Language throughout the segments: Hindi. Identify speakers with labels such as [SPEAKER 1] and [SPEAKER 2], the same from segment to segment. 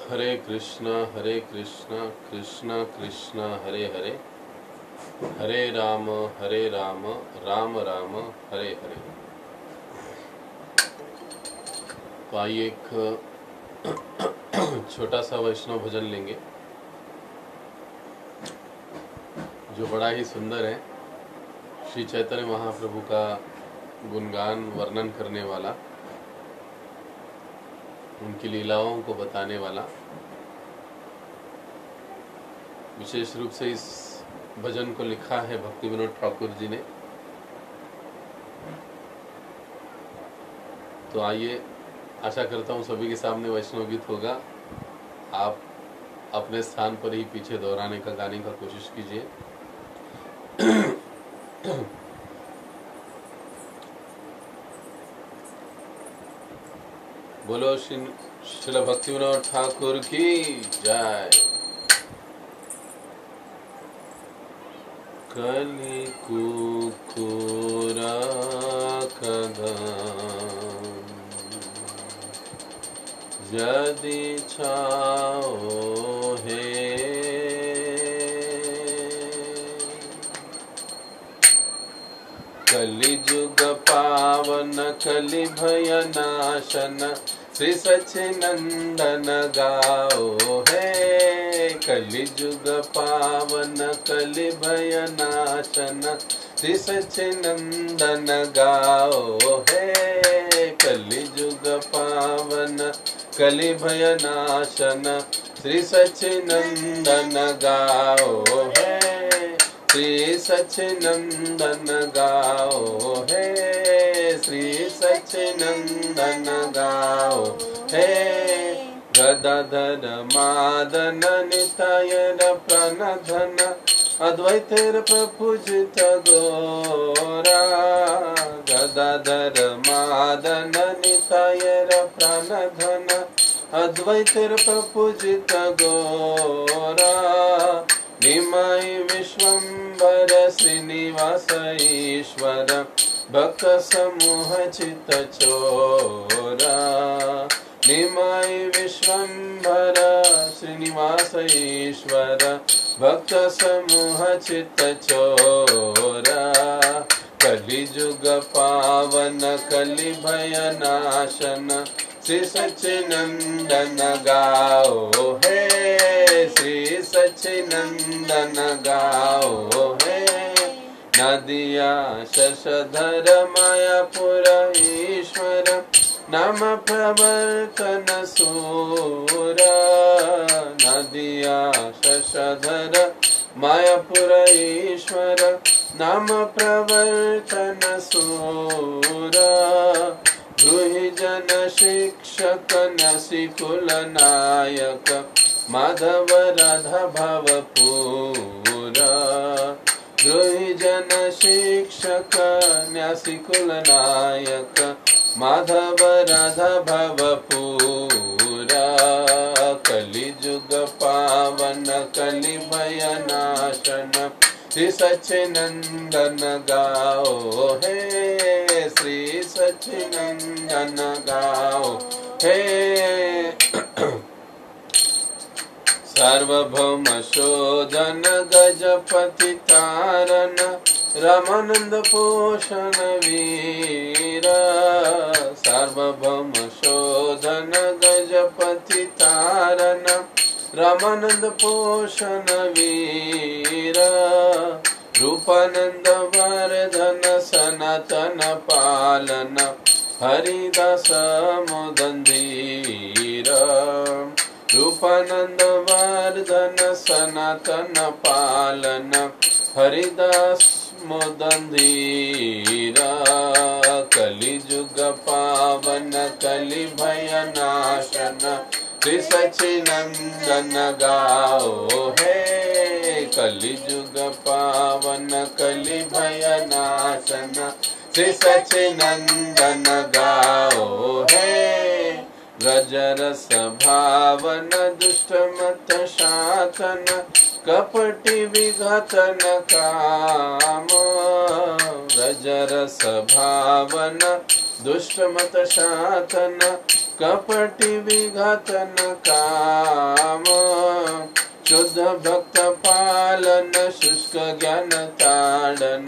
[SPEAKER 1] हरे कृष्णा कृष्णा कृष्णा हरे हरे, हरे राम राम राम हरे हरे। तो आइए एक छोटा सा वैष्णव भजन लेंगे जो बड़ा ही सुंदर है। श्री चैतन्य महाप्रभु का गुणगान वर्णन करने वाला, उनकी लीलाओं को बताने वाला। विशेष रूप से इस भजन को लिखा है भक्ति विनोद ठाकुर जी ने। तो आइए, आशा करता हूँ सभी के सामने वैष्णव गीत होगा। आप अपने स्थान पर ही पीछे दोहराने का, गाने का कोशिश कीजिए। बोलो श्रील भक्ति विनोद ठाकुर की जय। कलि कुकुरा यदि छाओ हे, कलिजुग पावन कलि भय नाशन, श्री सच्चिनंदन गाओ है। कलिजुग पावन कलि भय नाशन, श्री सच्चिनंदन गाओ है। कलिजुग पावन कलि भय नाशन, श्री सच्चिनंदन गाओ है। श्री सच्चिनंदन गाओ है, श्री सच्चिनंदन गाओ है। गदाधर मादन नितायर प्रणधन, अद्वैतेर प्रपूजित गोरा। गदाधर मादन नितायर प्रणधन, अद्वैतेर प्रपूजित गोरा। निमाय विश्वंभर श्रीनिवास ईश्वर, भक्त समूह चित चोरा। निमाय विश्वंभर श्रीनिवास ईश्वर, भक्त समूह चित चोरा। कलिजुग पावन कलि भय नाशन, श्री सच्चिनंदन गाओ है। श्री सच्चिनंदन गाओ है। नदिया शशधर मायापुर ईश्वर, नाम प्रवर्तन सूरा। नदिया शशधर मायापुर ईश्वर, नाम प्रवर्तन सूरा। गृही जन शिक्षक नसिकुल नायक, माधव राधा भव पूरा। गृही जन शिक्षक न्यासिकुल नायक, माधव राधा भव पूरा। कलिजुग पावन कलि भय नाशन, श्री सच्चिनंदन गाओ है। श्री सच्चिनंदन गाओ है। सार्वभौम शोधन गजपति तारन, रामानंद पोषण वीर। सार्वभौम शोधन गजपति तारन, रामानंद पोषण वीर। रूपानंद वर्धन सनातन पालन, हरिदास मोदंधीर। रूपानंद वर्धन सनातन पालन, हरिदास मोदंधीर। कलिजुग पावन कलि भय नाशन, श्री सच्चिनंदन गाओ है। कलिजुग पावन कलि भय नाशन, श्री सच्चिनंदन गाओ है। व्रजरस भावन दुष्ट मत शासन, कपटि विघटन काम। व्रजरस भावन दुष्ट मत शासन, कपटि विघत न काम, शुद्ध भक्त पालन शुष्क ज्ञान ताड़न,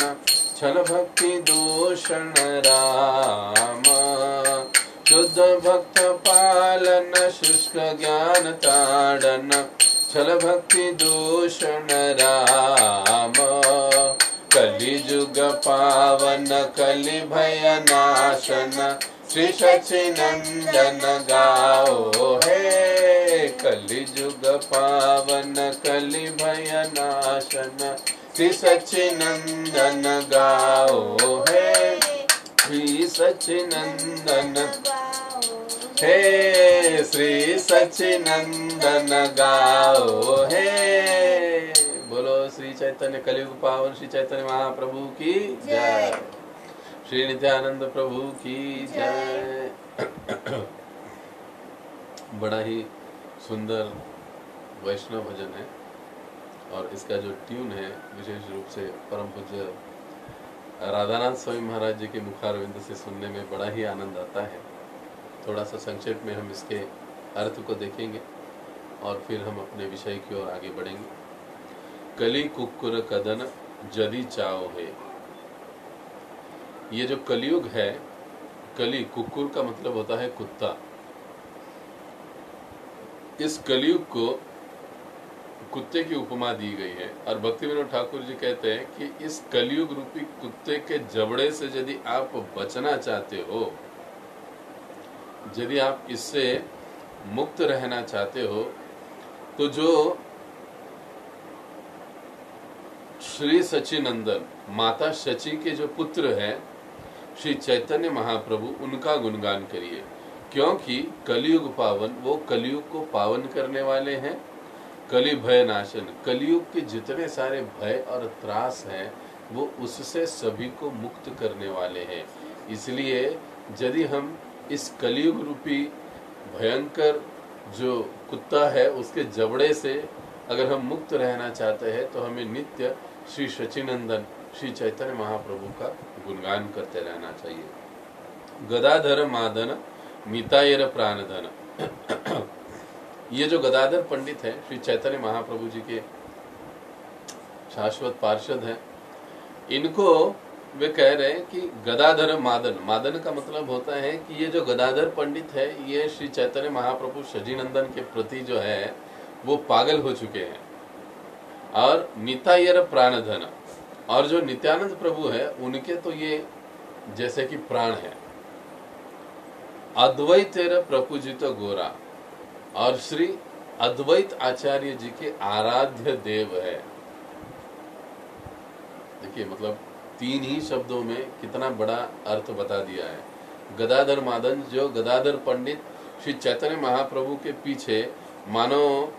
[SPEAKER 1] छल भक्ति दूषण राम। शुद्ध भक्त पालन शुष्क ज्ञान ताड़न, छल भक्ति दूषण राम। कलि जुग पावन कलि भय नाशन, श्री सच्चिनंदन गाओ है। कलि जुग पावन कलि भय नाशन, श्री सच्चिनंदन गाओ है। श्री सच्चिनंदन हे, श्री सच्चिनंदन गाओ है। बोलो श्री चैतन्य कलियुग पावन श्री चैतन्य महाप्रभु की जय। श्री नित्यानंद प्रभु की जय। बड़ा ही सुंदर वैष्णव भजन है और इसका जो ट्यून है विशेष रूप से परम पूज्य राधानाथ स्वामी महाराज जी के मुखारविंद से सुनने में बड़ा ही आनंद आता है। थोड़ा सा संक्षेप में हम इसके अर्थ को देखेंगे और फिर हम अपने विषय की ओर आगे बढ़ेंगे। कली कुक्कुर कदन जदि चाओ है। ये जो कलियुग है, कली कुक्कुर का मतलब होता है कुत्ता। इस कलियुग को कुत्ते की उपमा दी गई है और भक्ति विनोद ठाकुर जी कहते हैं कि इस कलियुग रूपी कुत्ते के जबड़े से यदि आप बचना चाहते हो, यदि आप इससे मुक्त रहना चाहते हो, तो जो श्री सच्चिनंदन माता शची के जो पुत्र हैं श्री चैतन्य महाप्रभु, उनका गुणगान करिए। क्योंकि कलियुग पावन, वो कलियुग को पावन करने वाले हैं। कलि भय नाशन, कलियुग के जितने सारे भय और त्रास हैं वो उससे सभी को मुक्त करने वाले हैं। इसलिए यदि हम इस कलियुग रूपी भयंकर जो कुत्ता है उसके जबड़े से अगर हम मुक्त रहना चाहते हैं तो हमें नित्य श्री सच्चिनंदन श्री चैतन्य महाप्रभु का गुणगान करते रहना चाहिए। गदाधर मादन मितायर प्राणधन। ये जो गदाधर पंडित है श्री चैतन्य महाप्रभु जी के शाश्वत पार्षद हैं, इनको वे कह रहे हैं कि गदाधर मादन, मादन का मतलब होता है कि ये जो गदाधर पंडित है ये श्री चैतन्य महाप्रभु सच्चिनंदन के प्रति जो है वो पागल हो चुके हैं। और नितायर प्राणधन, और जो नित्यानंद प्रभु है उनके तो ये जैसे कि प्राण है। अद्वैतेर प्रपूजित गोरा, और श्री अद्वैत आचार्य जी के आराध्य देव है। देखिए मतलब तीन ही शब्दों में कितना बड़ा अर्थ बता दिया है। गदाधर मादन, जो गदाधर पंडित श्री चैतन्य महाप्रभु के पीछे मानो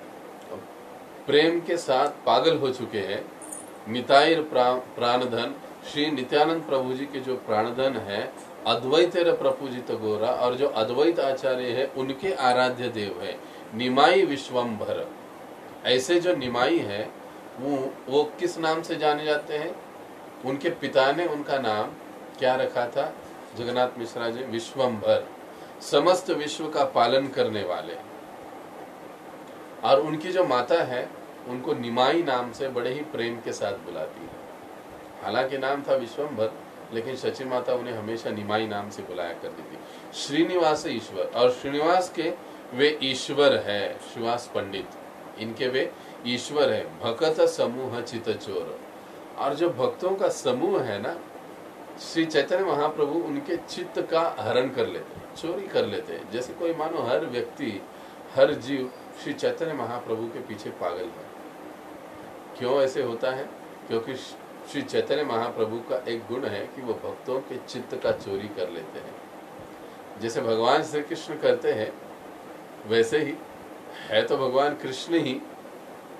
[SPEAKER 1] प्रेम के साथ पागल हो चुके हैं। नितायर प्राणधन, श्री नित्यानंद प्रभु जी के जो प्राणधन है। अद्वैतेर प्रपूजित गोरा, और जो अद्वैत आचार्य है उनके आराध्य देव है। निमाई विश्वम्भर, ऐसे जो निमाई है वो किस नाम से जाने जाते हैं? उनके पिता ने उनका नाम क्या रखा था? जगन्नाथ मिश्रा जी, विश्वम्भर, समस्त विश्व का पालन करने वाले। और उनकी जो माता है उनको निमाई नाम से बड़े ही प्रेम के साथ बुलाती है। हालांकि नाम था विश्वम्भर, लेकिन सची माता उन्हें हमेशा निमाई नाम से बुलाया करती थी। श्रीनिवास ईश्वर, और श्रीनिवास के वे ईश्वर है। श्रीनिवास पंडित, इनके वे ईश्वर है। भक्त समूह चित चोर, और जो भक्तों का समूह है ना, श्री चैतन्य महाप्रभु उनके चित्त का हरण कर लेते, चोरी कर लेते हैं। जैसे कोई मानो हर व्यक्ति, हर जीव श्री चैतन्य महाप्रभु के पीछे पागल है। क्यों ऐसे होता है? क्योंकि श्री चैतन्य महाप्रभु का एक गुण है कि वो भक्तों के चित्त का चोरी कर लेते हैं। जैसे भगवान श्री कृष्ण करते हैं वैसे ही है तो भगवान कृष्ण ही,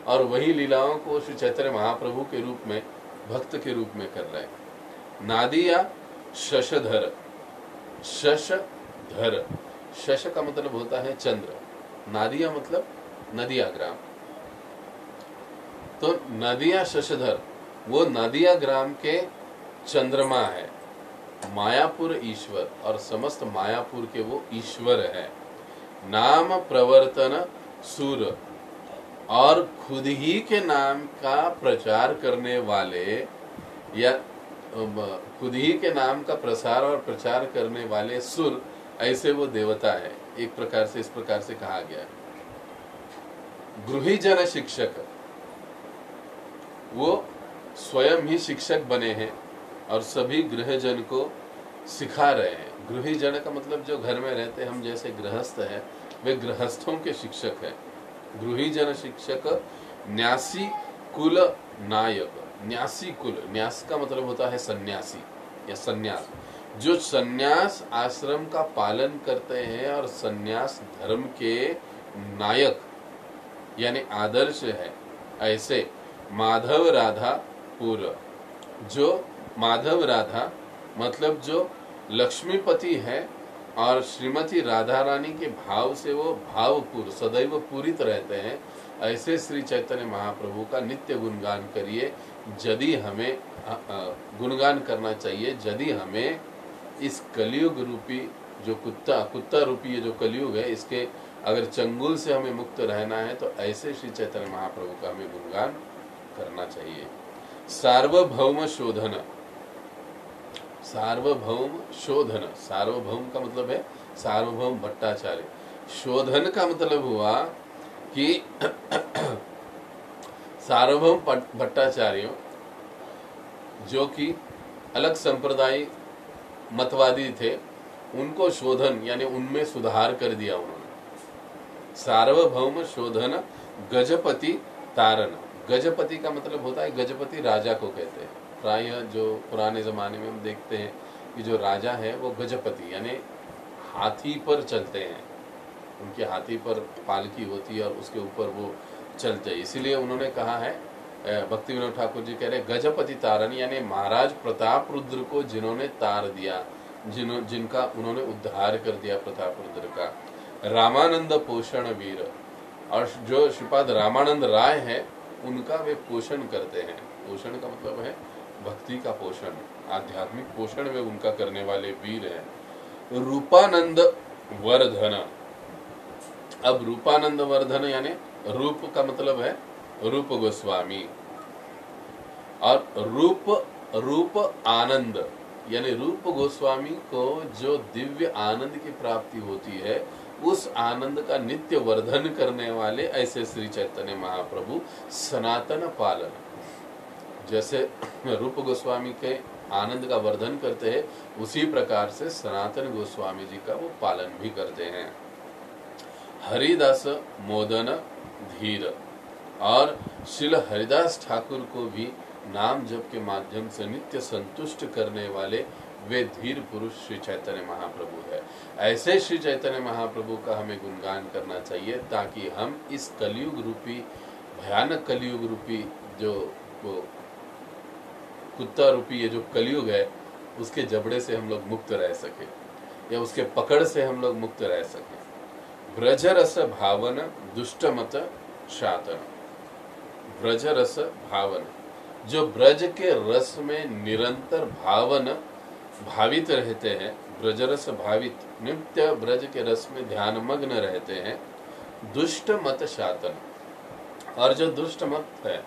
[SPEAKER 1] और वही लीलाओं को श्री चैतन्य महाप्रभु के रूप में, भक्त के रूप में कर रहे हैं। नादिया शशधर, शशधर, शश का मतलब होता है चंद्र, नादिया मतलब नदिया ग्राम। तो नदिया शशधर, वो नदिया ग्राम के चंद्रमा है। मायापुर ईश्वर, और समस्त मायापुर के वो ईश्वर है। नाम प्रवर्तन सुर, और खुद ही के नाम का प्रचार करने वाले या खुद ही के नाम का प्रसार और प्रचार करने वाले सुर, ऐसे वो देवता है। एक प्रकार से इस प्रकार से कहा गया है। गृही जन शिक्षक, वो स्वयं ही शिक्षक बने हैं और सभी गृहजन को सिखा रहे हैं। गृही जन का मतलब जो घर में रहते हैं, हम जैसे गृहस्थ हैं, वे गृहस्थों के शिक्षक हैं। गृही जन शिक्षक न्यासी कुल नायक। न्यासी कुल, न्यास का मतलब होता है सन्यासी या सन्यास, जो सन्यास आश्रम का पालन करते हैं और सन्यास धर्म के नायक यानी आदर्श है। ऐसे माधव राधा पूर्व, जो माधव राधा मतलब जो लक्ष्मीपति है और श्रीमती राधा रानी के भाव से वो भावपूर्ण सदैव पूरित रहते हैं, ऐसे श्री चैतन्य महाप्रभु का नित्य गुणगान करिए। यदि हमें गुणगान करना चाहिए, यदि हमें इस कलयुग रूपी जो कुत्ता रूपी ये जो कलयुग है, इसके अगर चंगुल से हमें मुक्त रहना है तो ऐसे श्री चैतन्य महाप्रभु का हमें गुणगान करना चाहिए। सार्वभौम शोधन, सार्वभौम शोधन, सार्वभौम का मतलब है सार्वभौम भट्टाचार्य। शोधन का मतलब हुआ कि सार्वभौम भट्टाचार्य जो कि अलग संप्रदाय मतवादी थे, उनको शोधन यानी उनमें सुधार कर दिया उन्होंने। सार्वभौम शोधन गजपति तारण। गजपति का मतलब होता है, गजपति राजा को कहते हैं। प्रायः जो पुराने जमाने में हम देखते हैं कि जो राजा है वो गजपति यानी हाथी पर चलते हैं, उनके हाथी पर पालकी होती है और उसके ऊपर वो चलते हैं। इसीलिए उन्होंने कहा है, भक्ति विनोद ठाकुर जी कह रहे गजपति तारण यानी महाराज प्रताप रुद्र को जिन्होंने तार दिया, जिनका उन्होंने उद्धार कर दिया प्रताप रुद्र का। रामानंद पोषण वीर, और जो श्रीपाद रामानंद राय है उनका वे पोषण करते हैं। पोषण का मतलब है भक्ति का पोषण, आध्यात्मिक पोषण वे उनका करने वाले वीर हैं। रूपानंद वर्धन, अब रूपानंद वर्धन यानी रूप का मतलब है रूप गोस्वामी, और रूप आनंद यानी रूप गोस्वामी को जो दिव्य आनंद की प्राप्ति होती है, उस आनंद का नित्य वर्धन करने वाले ऐसे श्री चैतन्य महाप्रभु सनातन पालन। जैसे रूप गोस्वामी के आनंद का वर्धन करते हैं, उसी प्रकार से सनातन गोस्वामी जी का वो पालन भी करते हैं। हरिदास मोदन धीर, और श्रील हरिदास ठाकुर को भी नाम जप के माध्यम से नित्य संतुष्ट करने वाले वे धीर पुरुष श्री चैतन्य महाप्रभु है। ऐसे श्री चैतन्य महाप्रभु का हमें गुणगान करना चाहिए, ताकि हम इस कलयुग रूपी भयानक कलयुग रूपी जो वो कुत्ता रूपी ये जो कलयुग है, उसके जबड़े से हम लोग मुक्त रह सके, या उसके पकड़ से हम लोग मुक्त रह सके। ब्रज रस भावन दुष्ट मत शातन। ब्रज रस भावन, जो ब्रज के रस में निरंतर भावित रहते हैं, ब्रज रस भावित नित्य ब्रज के रस में ध्यान मग्न रहते हैं। दुष्ट मत शातन, और जो दुष्ट मत है,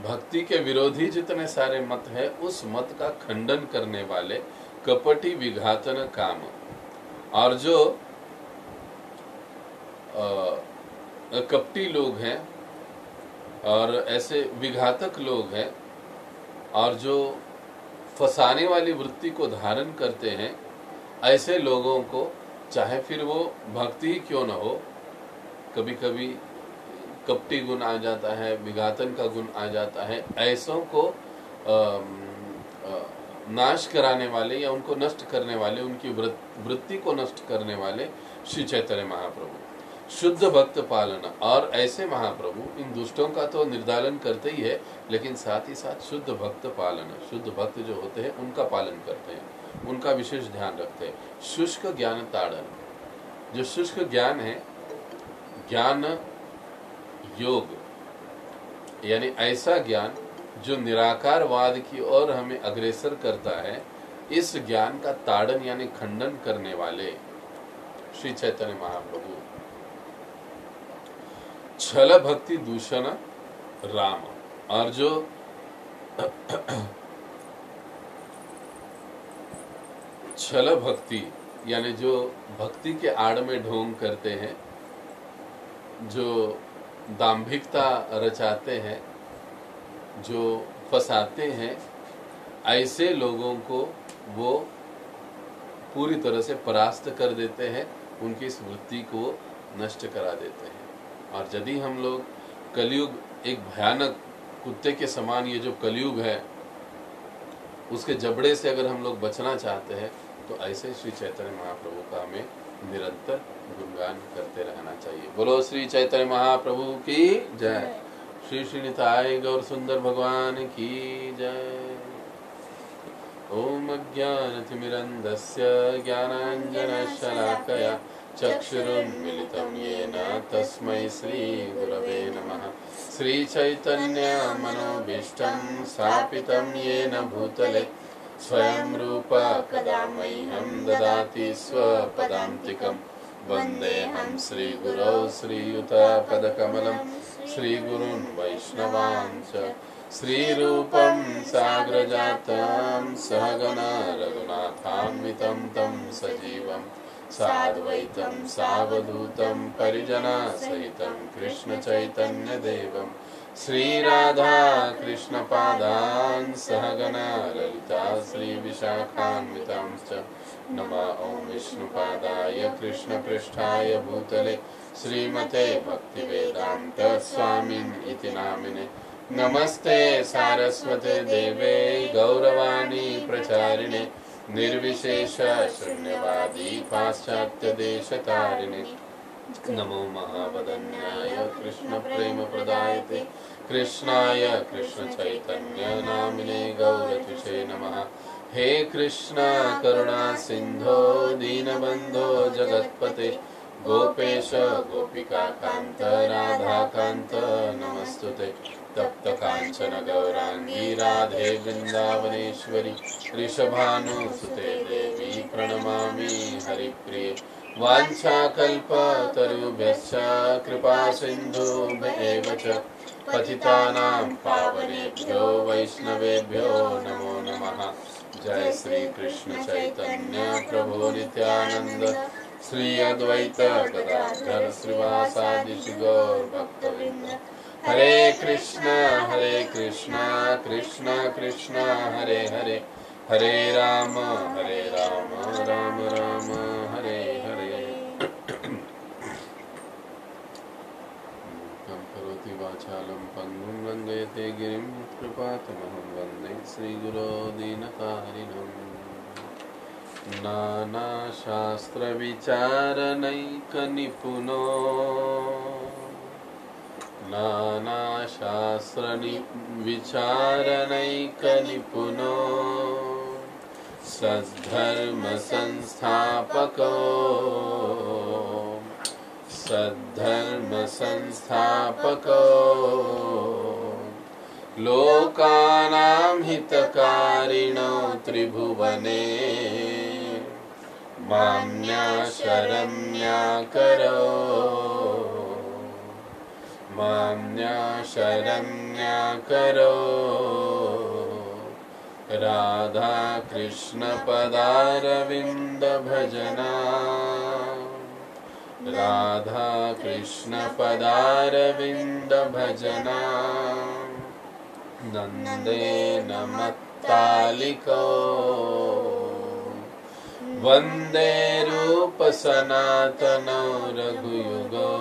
[SPEAKER 1] भक्ति के विरोधी जितने सारे मत है, उस मत का खंडन करने वाले कपटी विघातन काम, और जो कपटी लोग हैं और ऐसे विघातक लोग हैं और जो फंसाने वाली वृत्ति को धारण करते हैं, ऐसे लोगों को, चाहे फिर वो भक्ति ही क्यों न हो, कभी कभी कपटी गुण आ जाता है, विघातन का गुण आ जाता है, ऐसों को नाश कराने वाले या उनको नष्ट करने वाले, उनकी वृत्ति को नष्ट करने वाले श्री चैतन्य महाप्रभु। शुद्ध भक्त पालन, और ऐसे महाप्रभु इन दुष्टों का तो निर्दालन करते ही है, लेकिन साथ ही साथ शुद्ध भक्त पालन, शुद्ध भक्त जो होते हैं उनका पालन करते हैं, उनका विशेष ध्यान रखते हैं। शुष्क ज्ञान ताड़न, जो शुष्क ज्ञान है, ज्ञान योग यानी ऐसा ज्ञान जो निराकारवाद की ओर हमें अग्रसर करता है, इस ज्ञान का ताड़न यानी खंडन करने वाले श्री चैतन्य महाप्रभु छल भक्ति दूषण राम। और जो छल भक्ति यानी जो भक्ति के आड़ में ढोंग करते हैं, जो दाम्भिकता रचाते हैं, जो फंसाते हैं, ऐसे लोगों को वो पूरी तरह से परास्त कर देते हैं, उनकी इस वृत्ति को नष्ट करा देते हैं। और यदि हम लोग कलयुग, एक भयानक कुत्ते के समान ये जो कलयुग है, उसके जबड़े से अगर हम लोग बचना चाहते हैं तो ऐसे श्री चैतन्य महाप्रभु का हमें निरंतर गुणगान करते रहना चाहिए। बोलो श्री चैतन्य महाप्रभु की जय। श्री श्री निताय गौर सुंदर भगवान की जय। ओम अज्ञानतिमिरन्धस्य ज्ञानाञ्जनशलाकया चक्षुरुन्मीलितं येन तस्मै श्रीगुरवे नमः। श्रीचैतन्यमनोभीष्टं स्थापितं येन भूतले स्वयं रूप कदा मह्यं ददाति स्वपदान्तिकं। वन्देऽहं श्रीगुरौ श्रीयुतपदकमलं श्रीगुरून् वैष्णवांश्च। श्रीरूपं साग्रजातं सहगना रघुनाथान्वितं तं सजीवं साद्वैतं सावधूतं परिजना सहितं कृष्ण चैतन्य देवं। श्रीराधा कृष्ण पादान् सहगना ललिता श्री विशाखान्वितांश्च। नमः ओं विष्णुपादाय कृष्ण पृष्ठाय भूतले श्रीमते भक्तिवेदांत स्वामिन् इति नामिने। नमस्ते सारस्वते देवे गौरवाणी प्रचारिणे निर्विशेष शून्यवादी पाश्चात्य देशतारिणे। नमो महावदन्याय कृष्ण प्रेम प्रदायते कृष्णाय कृष्ण चैतन्य नामिने गौरतुषे नमः। हे कृष्ण करुणा सिंधो दीनबंधो जगत्पते गोपेश गोपिका कांत राधा कांत नमस्तुते। तप्त कांचन गौरांगी राधे वृंदावनेश्वरी ऋषभानुसुते देवी प्रणमामि हरिप्रिये। वाञ्छाकल्पतरुभ्यश्च कृपा सिन्धुभ्येव च पतितानां पावनेभ्यो वैष्णवेभ्यो नमो नमः। जय श्री कृष्ण चैतन्य प्रभु नित्यानंद श्री अद्वैत गदाधर श्रीवासादि गौर भक्तवृंद। हरे कृष्ण कृष्ण कृष्ण हरे हरे, हरे राम राम राम हरे हरे। करोति वाचालं पंगुं लंघयते गिरिं कृपातमहं वन्दे श्रीगुरो दीनकारिणम्। नाना शास्त्र विचारनैक निपुनो, नाना शास्त्र विचारनैक निपुनो सद्धर्म संस्थापको, सद्धर्म संस्थापको लोकानां हितकारिणो त्रिभुवने माम्या शरण्या करो, माम्या शरण्या करो। राधा कृष्ण पदारविंद भजना, राधा कृष्ण पदारविंद भजना। नंदेन मत्तालिको वंदे रूप सनातनो रघुयुगो,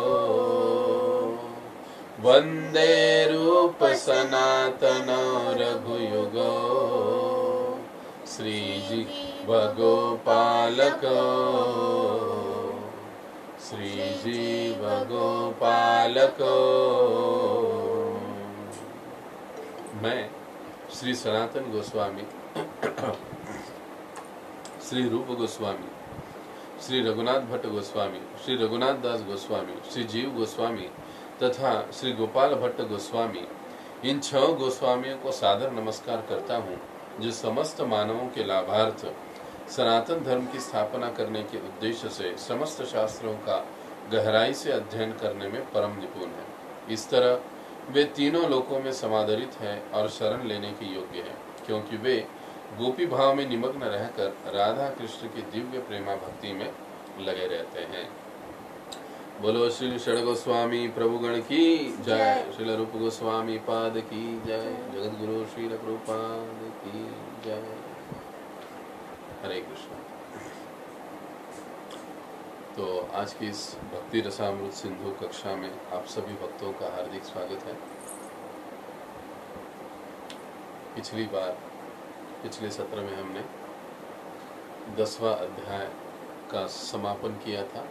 [SPEAKER 1] वंदे रूप सनातनो रघुयुगो। श्रीजी भगोपालको, श्रीजी भगोपालको। मैं श्री सनातन गोस्वामी, श्री रूप गोस्वामी, श्री रघुनाथ भट्ट गोस्वामी, श्री रघुनाथ दास गोस्वामी, श्री जीव गोस्वामी तथा श्री गोपाल भट्ट गोस्वामी, इन 6 गोस्वामियों को सादर नमस्कार करता हूँ, जो समस्त मानवों के लाभार्थ सनातन धर्म की स्थापना करने के उद्देश्य से समस्त शास्त्रों का गहराई से अध्ययन करने में परम निपुण है। इस तरह वे तीनों लोकों में समादरित हैं और शरण लेने के योग्य हैं, क्योंकि वे गोपी भाव में निमग्न रहकर राधा कृष्ण की दिव्य प्रेमा भक्ति में लगे रहते हैं। बोलो श्री षड गोस्वामी प्रभुगण की जय, श्रील रूप गोस्वामी पाद की जय, जगत गुरु श्रील प्रभुपाद की जय। हरे कृष्ण। तो आज की इस भक्ति रसामृत सिंधु कक्षा में आप सभी भक्तों का हार्दिक स्वागत है। पिछले सत्र में हमने 10वां अध्याय का समापन किया था।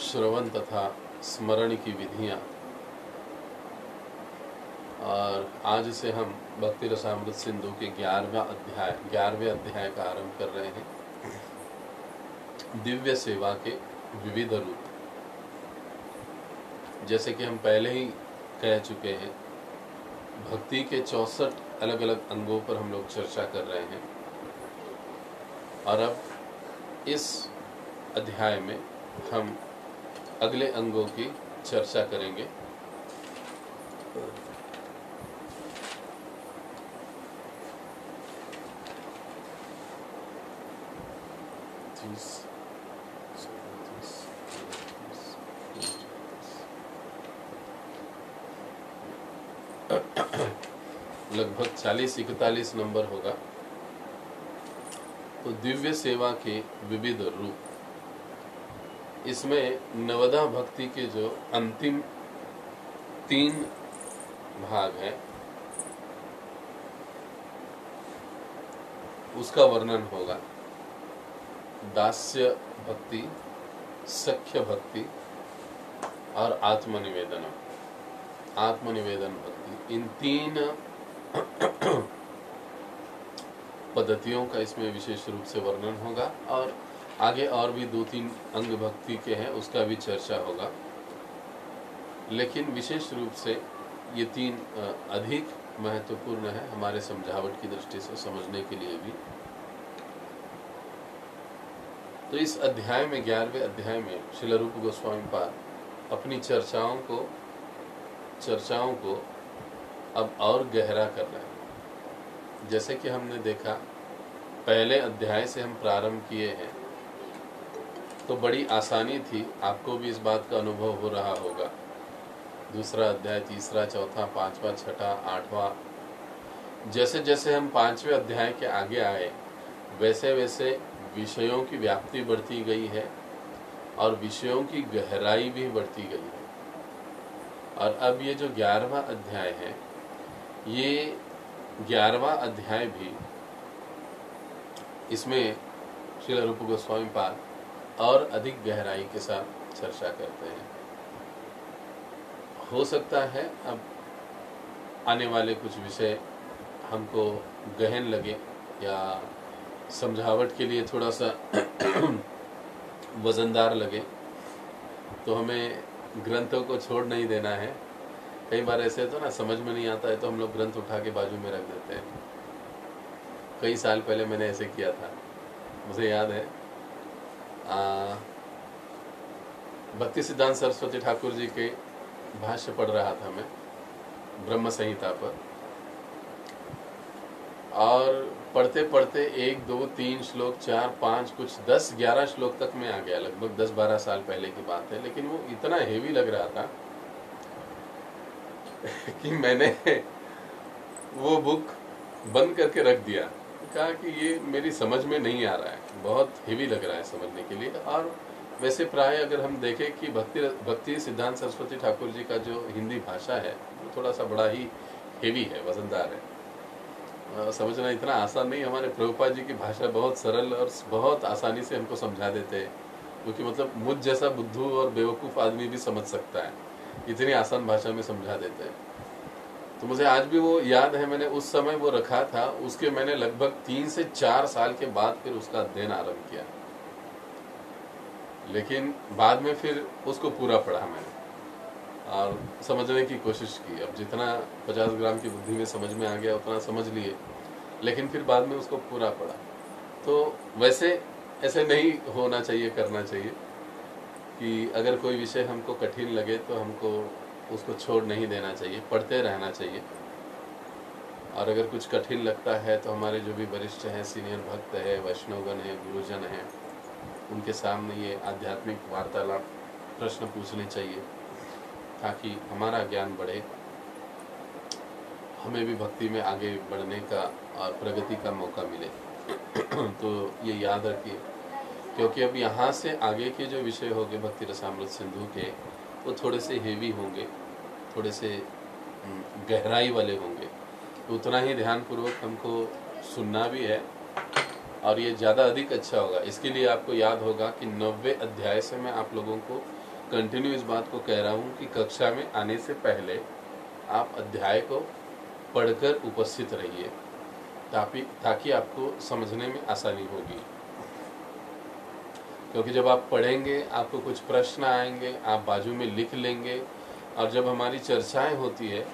[SPEAKER 1] श्रवण तथा स्मरण की विधियां, और आज से हम भक्ति रसामृत सिंधु के 11वें अध्याय का आरंभ कर रहे हैं। दिव्य सेवा के विविध रूप। जैसे कि हम पहले ही कह चुके हैं, भक्ति के 64 अलग अलग अंगों पर हम लोग चर्चा कर रहे हैं, और अब इस अध्याय में हम अगले अंगों की चर्चा करेंगे। लगभग 40-41 नंबर होगा। तो दिव्य सेवा के विविध रूप, इसमें नवदा भक्ति के जो अंतिम 3 भाग हैं उसका वर्णन होगा। दास्य भक्ति, सख्य भक्ति और आत्मनिवेदन भक्ति, इन 3 पद्धतियों का इसमें विशेष रूप से वर्णन होगा। और आगे और भी 2-3 अंग भक्ति के हैं, उसका भी चर्चा होगा। लेकिन विशेष रूप से ये 3 अधिक महत्वपूर्ण है हमारे समझावट की दृष्टि से समझने के लिए भी। तो इस अध्याय में 11वें अध्याय में श्रील रूप गोस्वामी पाद अपनी चर्चाओं को अब और गहरा कर रहे हैं। जैसे कि हमने देखा, पहले अध्याय से हम प्रारंभ किए हैं तो बड़ी आसानी थी, आपको भी इस बात का अनुभव हो रहा होगा। दूसरा अध्याय, तीसरा, चौथा, 5वां, 6वां, 8वां, जैसे जैसे हम 5वें अध्याय के आगे आए, वैसे वैसे विषयों की व्याप्ति बढ़ती गई है और विषयों की गहराई भी बढ़ती गई है। और अब ये जो 11वां अध्याय है, ये 11वां अध्याय भी, इसमें श्रील रूप गोस्वामी पाद और अधिक गहराई के साथ चर्चा करते हैं। हो सकता है अब आने वाले कुछ विषय हमको गहन लगे या समझावट के लिए थोड़ा सा वजनदार लगे, तो हमें ग्रंथों को छोड़ नहीं देना है। कई बार ऐसे तो ना, समझ में नहीं आता है तो हम लोग ग्रंथ उठा के बाजू में रख देते हैं। कई साल पहले मैंने ऐसे किया था, मुझे याद है। भक्ति सिद्धांत सरस्वती ठाकुर जी के भाष्य पढ़ रहा था मैं ब्रह्म संहिता पर, और पढ़ते पढ़ते 1, 2, 3 श्लोक, 4, 5, कुछ 10, 11 श्लोक तक में आ गया। लगभग 10-12 साल पहले की बात है। लेकिन वो इतना हेवी लग रहा था कि मैंने वो बुक बंद करके रख दिया। कहा कि ये मेरी समझ में नहीं आ रहा है, बहुत हेवी लग रहा है समझने के लिए। और वैसे प्राय अगर हम देखें कि भक्ति सिद्धांत सरस्वती ठाकुर जी का जो हिंदी भाषा है, वो थोड़ा सा बड़ा ही हेवी है, वजनदार है। समझना इतना आसान नहीं। हमारे प्रभुपाद जी की भाषा बहुत सरल और बहुत आसानी से हमको समझा देते हैं, क्योंकि मतलब मुझ जैसा बुद्धू और बेवकूफ़ आदमी भी समझ सकता है, इतनी आसान भाषा में समझा देते हैं। तो मुझे आज भी वो याद है, मैंने उस समय वो रखा था। उसके मैंने लगभग 3 से 4 साल के बाद फिर उसका अध्ययन आरंभ किया। लेकिन बाद में फिर उसको पूरा पढ़ा मैंने और समझने की कोशिश की। अब जितना 50 ग्राम की बुद्धि में समझ में आ गया उतना समझ लिए, लेकिन फिर बाद में उसको पूरा पढ़ा। तो वैसे ऐसे नहीं होना चाहिए, करना चाहिए। कि अगर कोई विषय हमको कठिन लगे तो हमको उसको छोड़ नहीं देना चाहिए, पढ़ते रहना चाहिए। और अगर कुछ कठिन लगता है तो हमारे जो भी वरिष्ठ हैं, सीनियर भक्त है, वैष्णवगण हैं, गुरुजन हैं, उनके सामने ये आध्यात्मिक वार्तालाप प्रश्न पूछने चाहिए ताकि हमारा ज्ञान बढ़े, हमें भी भक्ति में आगे बढ़ने का और प्रगति का मौका मिले। तो ये याद रखिए, क्योंकि अब यहाँ से आगे के जो विषय होंगे भक्ति रसामृत सिंधु के, वो थोड़े से हेवी होंगे, थोड़े से गहराई वाले होंगे, तो उतना ही ध्यानपूर्वक हमको सुनना भी है और ये ज़्यादा अधिक अच्छा होगा। इसके लिए आपको याद होगा कि 90वें अध्याय से मैं आप लोगों को कंटिन्यू इस बात को कह रहा हूँ कि कक्षा में आने से पहले आप अध्याय को पढ़कर उपस्थित रहिए ताकि आपको समझने में आसानी होगी। क्योंकि जब आप पढ़ेंगे आपको कुछ प्रश्न आएंगे, आप बाजू में लिख लेंगे, और जब हमारी चर्चाएं होती है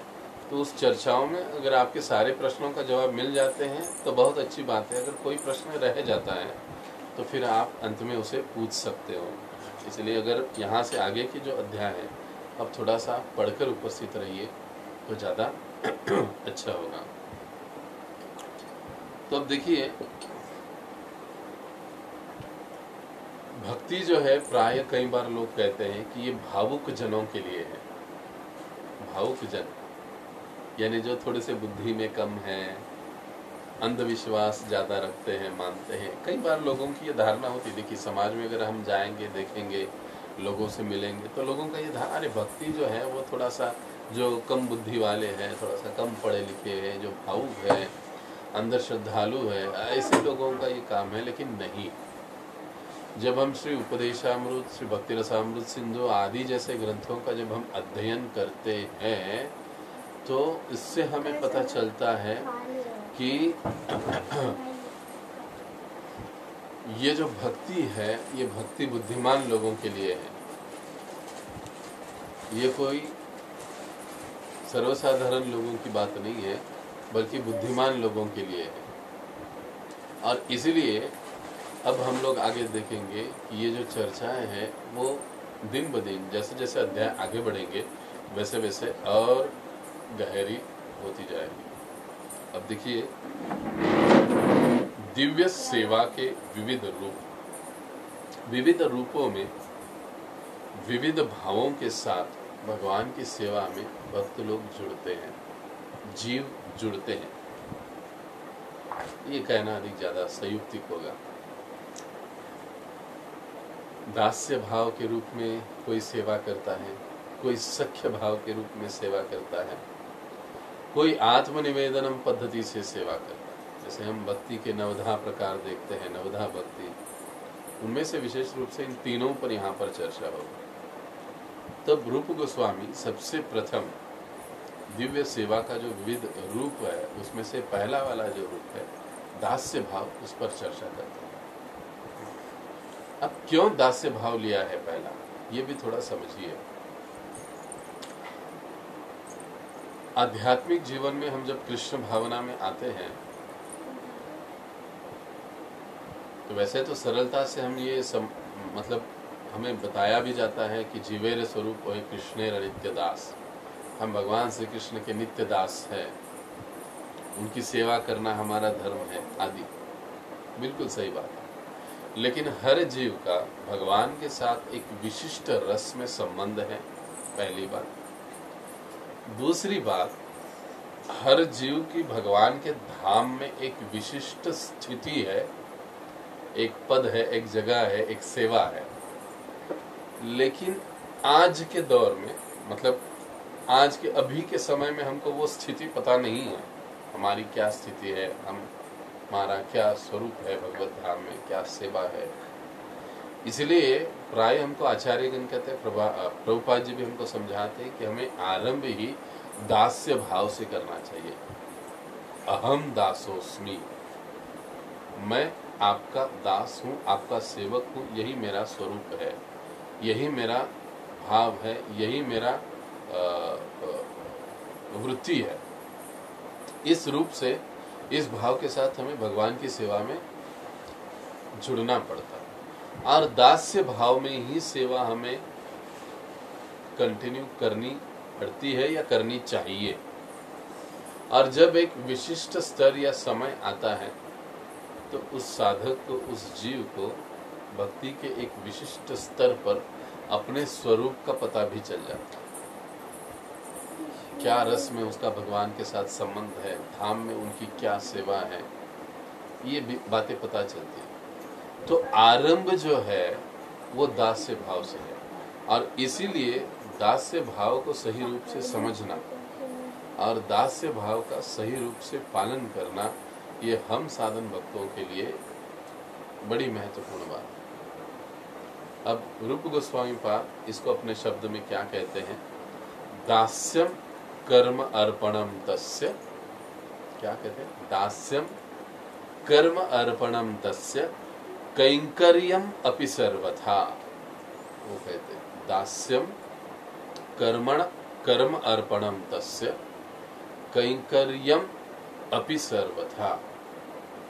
[SPEAKER 1] तो उस चर्चाओं में अगर आपके सारे प्रश्नों का जवाब मिल जाते हैं तो बहुत अच्छी बात है। अगर कोई प्रश्न रह जाता है तो फिर आप अंत में उसे पूछ सकते हो। इसलिए अगर यहाँ से आगे की जो अध्याय है अब थोड़ा सा पढ़कर उपस्थित रहिए तो ज़्यादा अच्छा होगा। तो अब देखिए, भक्ति जो है प्राय कई बार लोग कहते हैं कि ये भावुक जनों के लिए है। भावुक जन यानी जो थोड़े से बुद्धि में कम है, अंधविश्वास ज़्यादा रखते हैं, मानते हैं। कई बार लोगों की ये धारणा होती है, देखिए समाज में अगर हम जाएंगे, देखेंगे, लोगों से मिलेंगे तो लोगों का ये धारणा, अरे भक्ति जो है वो थोड़ा सा जो कम बुद्धि वाले हैं, थोड़ा सा कम पढ़े लिखे हैं, जो भावुक है, अंदर श्रद्धालु है, ऐसे लोगों का ये काम है। लेकिन नहीं, जब हम श्री उपदेशामृत, श्री भक्ति रसामृत सिंधु आदि जैसे ग्रंथों का जब हम अध्ययन करते हैं तो इससे हमें पता चलता है कि ये जो भक्ति है ये भक्ति बुद्धिमान लोगों के लिए है। ये कोई सर्वसाधारण लोगों की बात नहीं है, बल्कि बुद्धिमान लोगों के लिए है। और इसलिए अब हम लोग आगे देखेंगे कि ये जो चर्चाएं हैं वो दिन ब दिन जैसे जैसे अध्याय आगे बढ़ेंगे वैसे वैसे और गहरी होती जाएगी। अब देखिए, दिव्य सेवा के विविध रूप, विविध रूपों में विविध भावों के साथ भगवान की सेवा में भक्त लोग जुड़ते हैं, जीव जुड़ते हैं। ये कहना अधिक ज्यादा संयुक्तिक होगा। दास्य भाव के रूप में कोई सेवा करता है, कोई सख्य भाव के रूप में सेवा करता है, कोई आत्मनिवेदनम पद्धति से सेवा करता है। जैसे हम भक्ति के नवधा प्रकार देखते हैं, नवधा भक्ति, उनमें से विशेष रूप से इन तीनों पर यहाँ पर चर्चा होगी। तब रूप गोस्वामी सबसे प्रथम दिव्य सेवा का जो विविध रूप है उसमें से पहला वाला जो रूप है दास्य भाव, उस पर चर्चा करते हैं। अब क्यों दास्य भाव लिया है पहला, ये भी थोड़ा समझिए। आध्यात्मिक जीवन में हम जब कृष्ण भावना में आते हैं तो वैसे तो सरलता से हम ये मतलब हमें बताया भी जाता है कि जीवेर स्वरूप वही कृष्णेर नित्य दास, हम भगवान श्री कृष्ण के नित्य दास है, उनकी सेवा करना हमारा धर्म है आदि। बिल्कुल सही बात है। लेकिन हर जीव का भगवान के साथ एक विशिष्ट रस में संबंध है, पहली बात। दूसरी बात, हर जीव की भगवान के धाम में एक विशिष्ट स्थिति है, एक पद है, एक जगह है, एक सेवा है। लेकिन आज के दौर में, मतलब आज के अभी के समय में हमको वो स्थिति पता नहीं है, हमारी क्या स्थिति है, हमारा क्या स्वरूप है भगवत धाम में, क्या सेवा है। इसलिए प्राय हमको आचार्यगण कहते हैं, प्रभुपाद जी भी हमको समझाते हैं कि हमें आरंभ ही दास्य भाव से करना चाहिए। अहम दासोस्मि, मैं आपका दास हूँ, आपका सेवक हूँ, यही मेरा स्वरूप है, यही मेरा भाव है, यही मेरा वृत्ति है। इस रूप से, इस भाव के साथ हमें भगवान की सेवा में जुड़ना पड़ता है। और दास्य भाव में ही सेवा हमें कंटिन्यू करनी पड़ती है या करनी चाहिए। और जब एक विशिष्ट स्तर या समय आता है तो उस साधक को, उस जीव को भक्ति के एक विशिष्ट स्तर पर अपने स्वरूप का पता भी चल जाता है। क्या रस में उसका भगवान के साथ संबंध है, धाम में उनकी क्या सेवा है, ये भी बातें पता चलती है। तो आरंभ जो है वो दास्य भाव से है, और इसीलिए दास्य भाव को सही रूप से समझना और दास्य भाव का सही रूप से पालन करना, ये हम साधन भक्तों के लिए बड़ी महत्वपूर्ण बात है। अब रूप गोस्वामी पाद इसको अपने शब्द में क्या कहते हैं? दास्यम कर्म अर्पणम तस्य, क्या कहते हैं? दास्यम कर्म अर्पणम तस्य कैंकर्यम अपि सर्वथा। वो कहते हैं दास्यम कर्म अर्पणम तस्य कैंकर्यम अपि सर्वथा।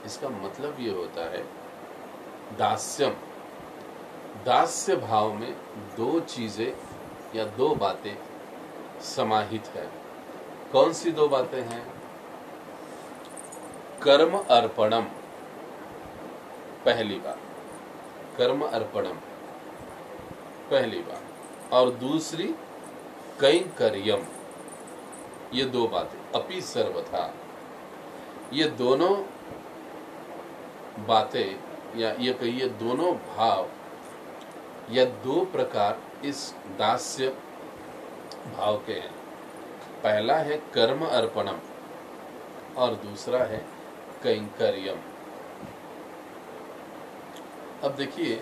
[SPEAKER 1] इसका मतलब ये होता है, दास्यम, दास्य भाव में दो चीजें या दो बातें समाहित है। कौन सी दो बातें हैं? कर्म अर्पणम, पहली बात, कर्म अर्पणम पहली बात, और दूसरी कैंकर्यम, ये दो बातें, अपि सर्वथा। ये दोनों बातें या ये कहिए दोनों भाव या दो प्रकार इस दास्य भाव के हैं। पहला है कर्म अर्पणम और दूसरा है कैंकर्यम। अब देखिए,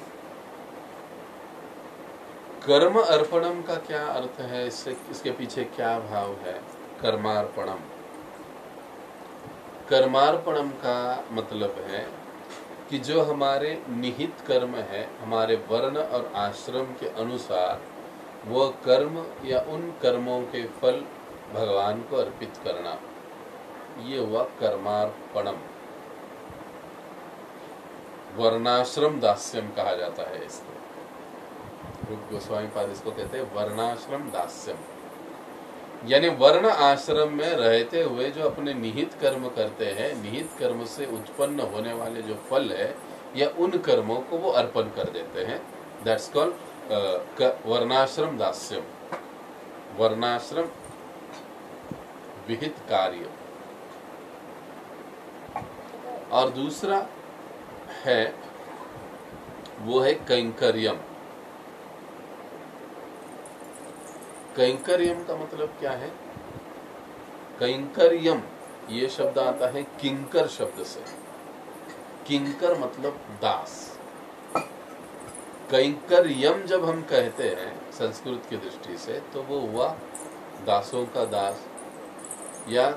[SPEAKER 1] कर्म अर्पणम का क्या अर्थ है, इससे इसके पीछे क्या भाव है? कर्मार्पणम, कर्मार्पणम का मतलब है कि जो हमारे निहित कर्म है, हमारे वर्ण और आश्रम के अनुसार, वो कर्म या उन कर्मों के फल भगवान को अर्पित करना, ये हुआ कर्मार्पणम। वर्णाश्रम दास्यम कहा जाता है इसको। रूप गोस्वामी पाद इसको कहते हैं वर्णाश्रम दास्यम, यानी वर्ण आश्रम में रहते हुए जो अपने निहित कर्म करते हैं, निहित कर्म से उत्पन्न होने वाले जो फल है या उन कर्मों को वो अर्पण कर देते हैं। दैट्स कॉल्ड वर्णाश्रम दास्यम, वर्णाश्रम विहित कार्य। और दूसरा है, वो है कैंकर्यम। कैंकर्यम का मतलब क्या है? कैंकर्यम ये शब्द आता है किंकर शब्द से। किंकर मतलब दास। कैंकर्यम जब हम कहते हैं संस्कृत की दृष्टि से, तो वो हुआ दासों का दास, या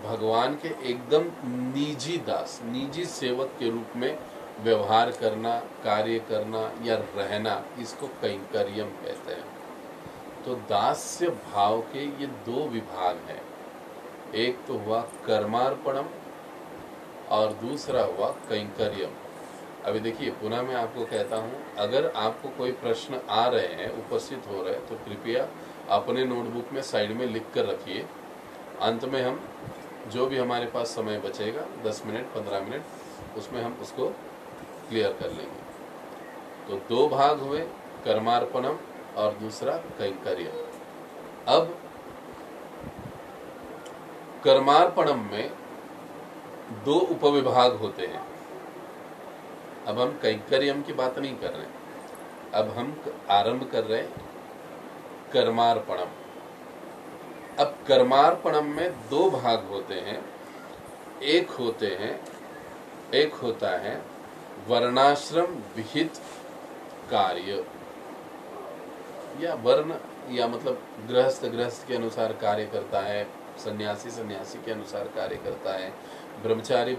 [SPEAKER 1] भगवान के एकदम निजी दास, निजी सेवक के रूप में व्यवहार करना, कार्य करना या रहना, इसको कैंकर्यम कहते हैं। तो दास्य भाव के ये दो विभाग हैं, एक तो हुआ कर्मार्पणम और दूसरा हुआ कैंकर्यम। अभी देखिए, पुनः मैं आपको कहता हूँ, अगर आपको कोई प्रश्न आ रहे हैं, उपस्थित हो रहे हैं, तो कृपया अपने नोटबुक में साइड में लिख कर रखिए। अंत में हम जो भी हमारे पास समय बचेगा, 10 मिनट 15 मिनट, उसमें हम उसको क्लियर कर लेंगे। तो दो भाग हुए, कर्मार्पणम और दूसरा कैंकर्यम। अब कर्मार्पणम में दो उपविभाग होते हैं। अब हम कैंकर्यम की बात नहीं कर रहे, अब हम आरंभ कर रहे हैं कर्मार्पणम। अब कर्मार्पणम में दो भाग होते हैं। एक होता है वर्णाश्रम विहित कार्य, या वर्ण या मतलब गृहस्थ के अनुसार कार्य करता है, सन्यासी के अनुसार कार्य करता है, ब्रह्मचारी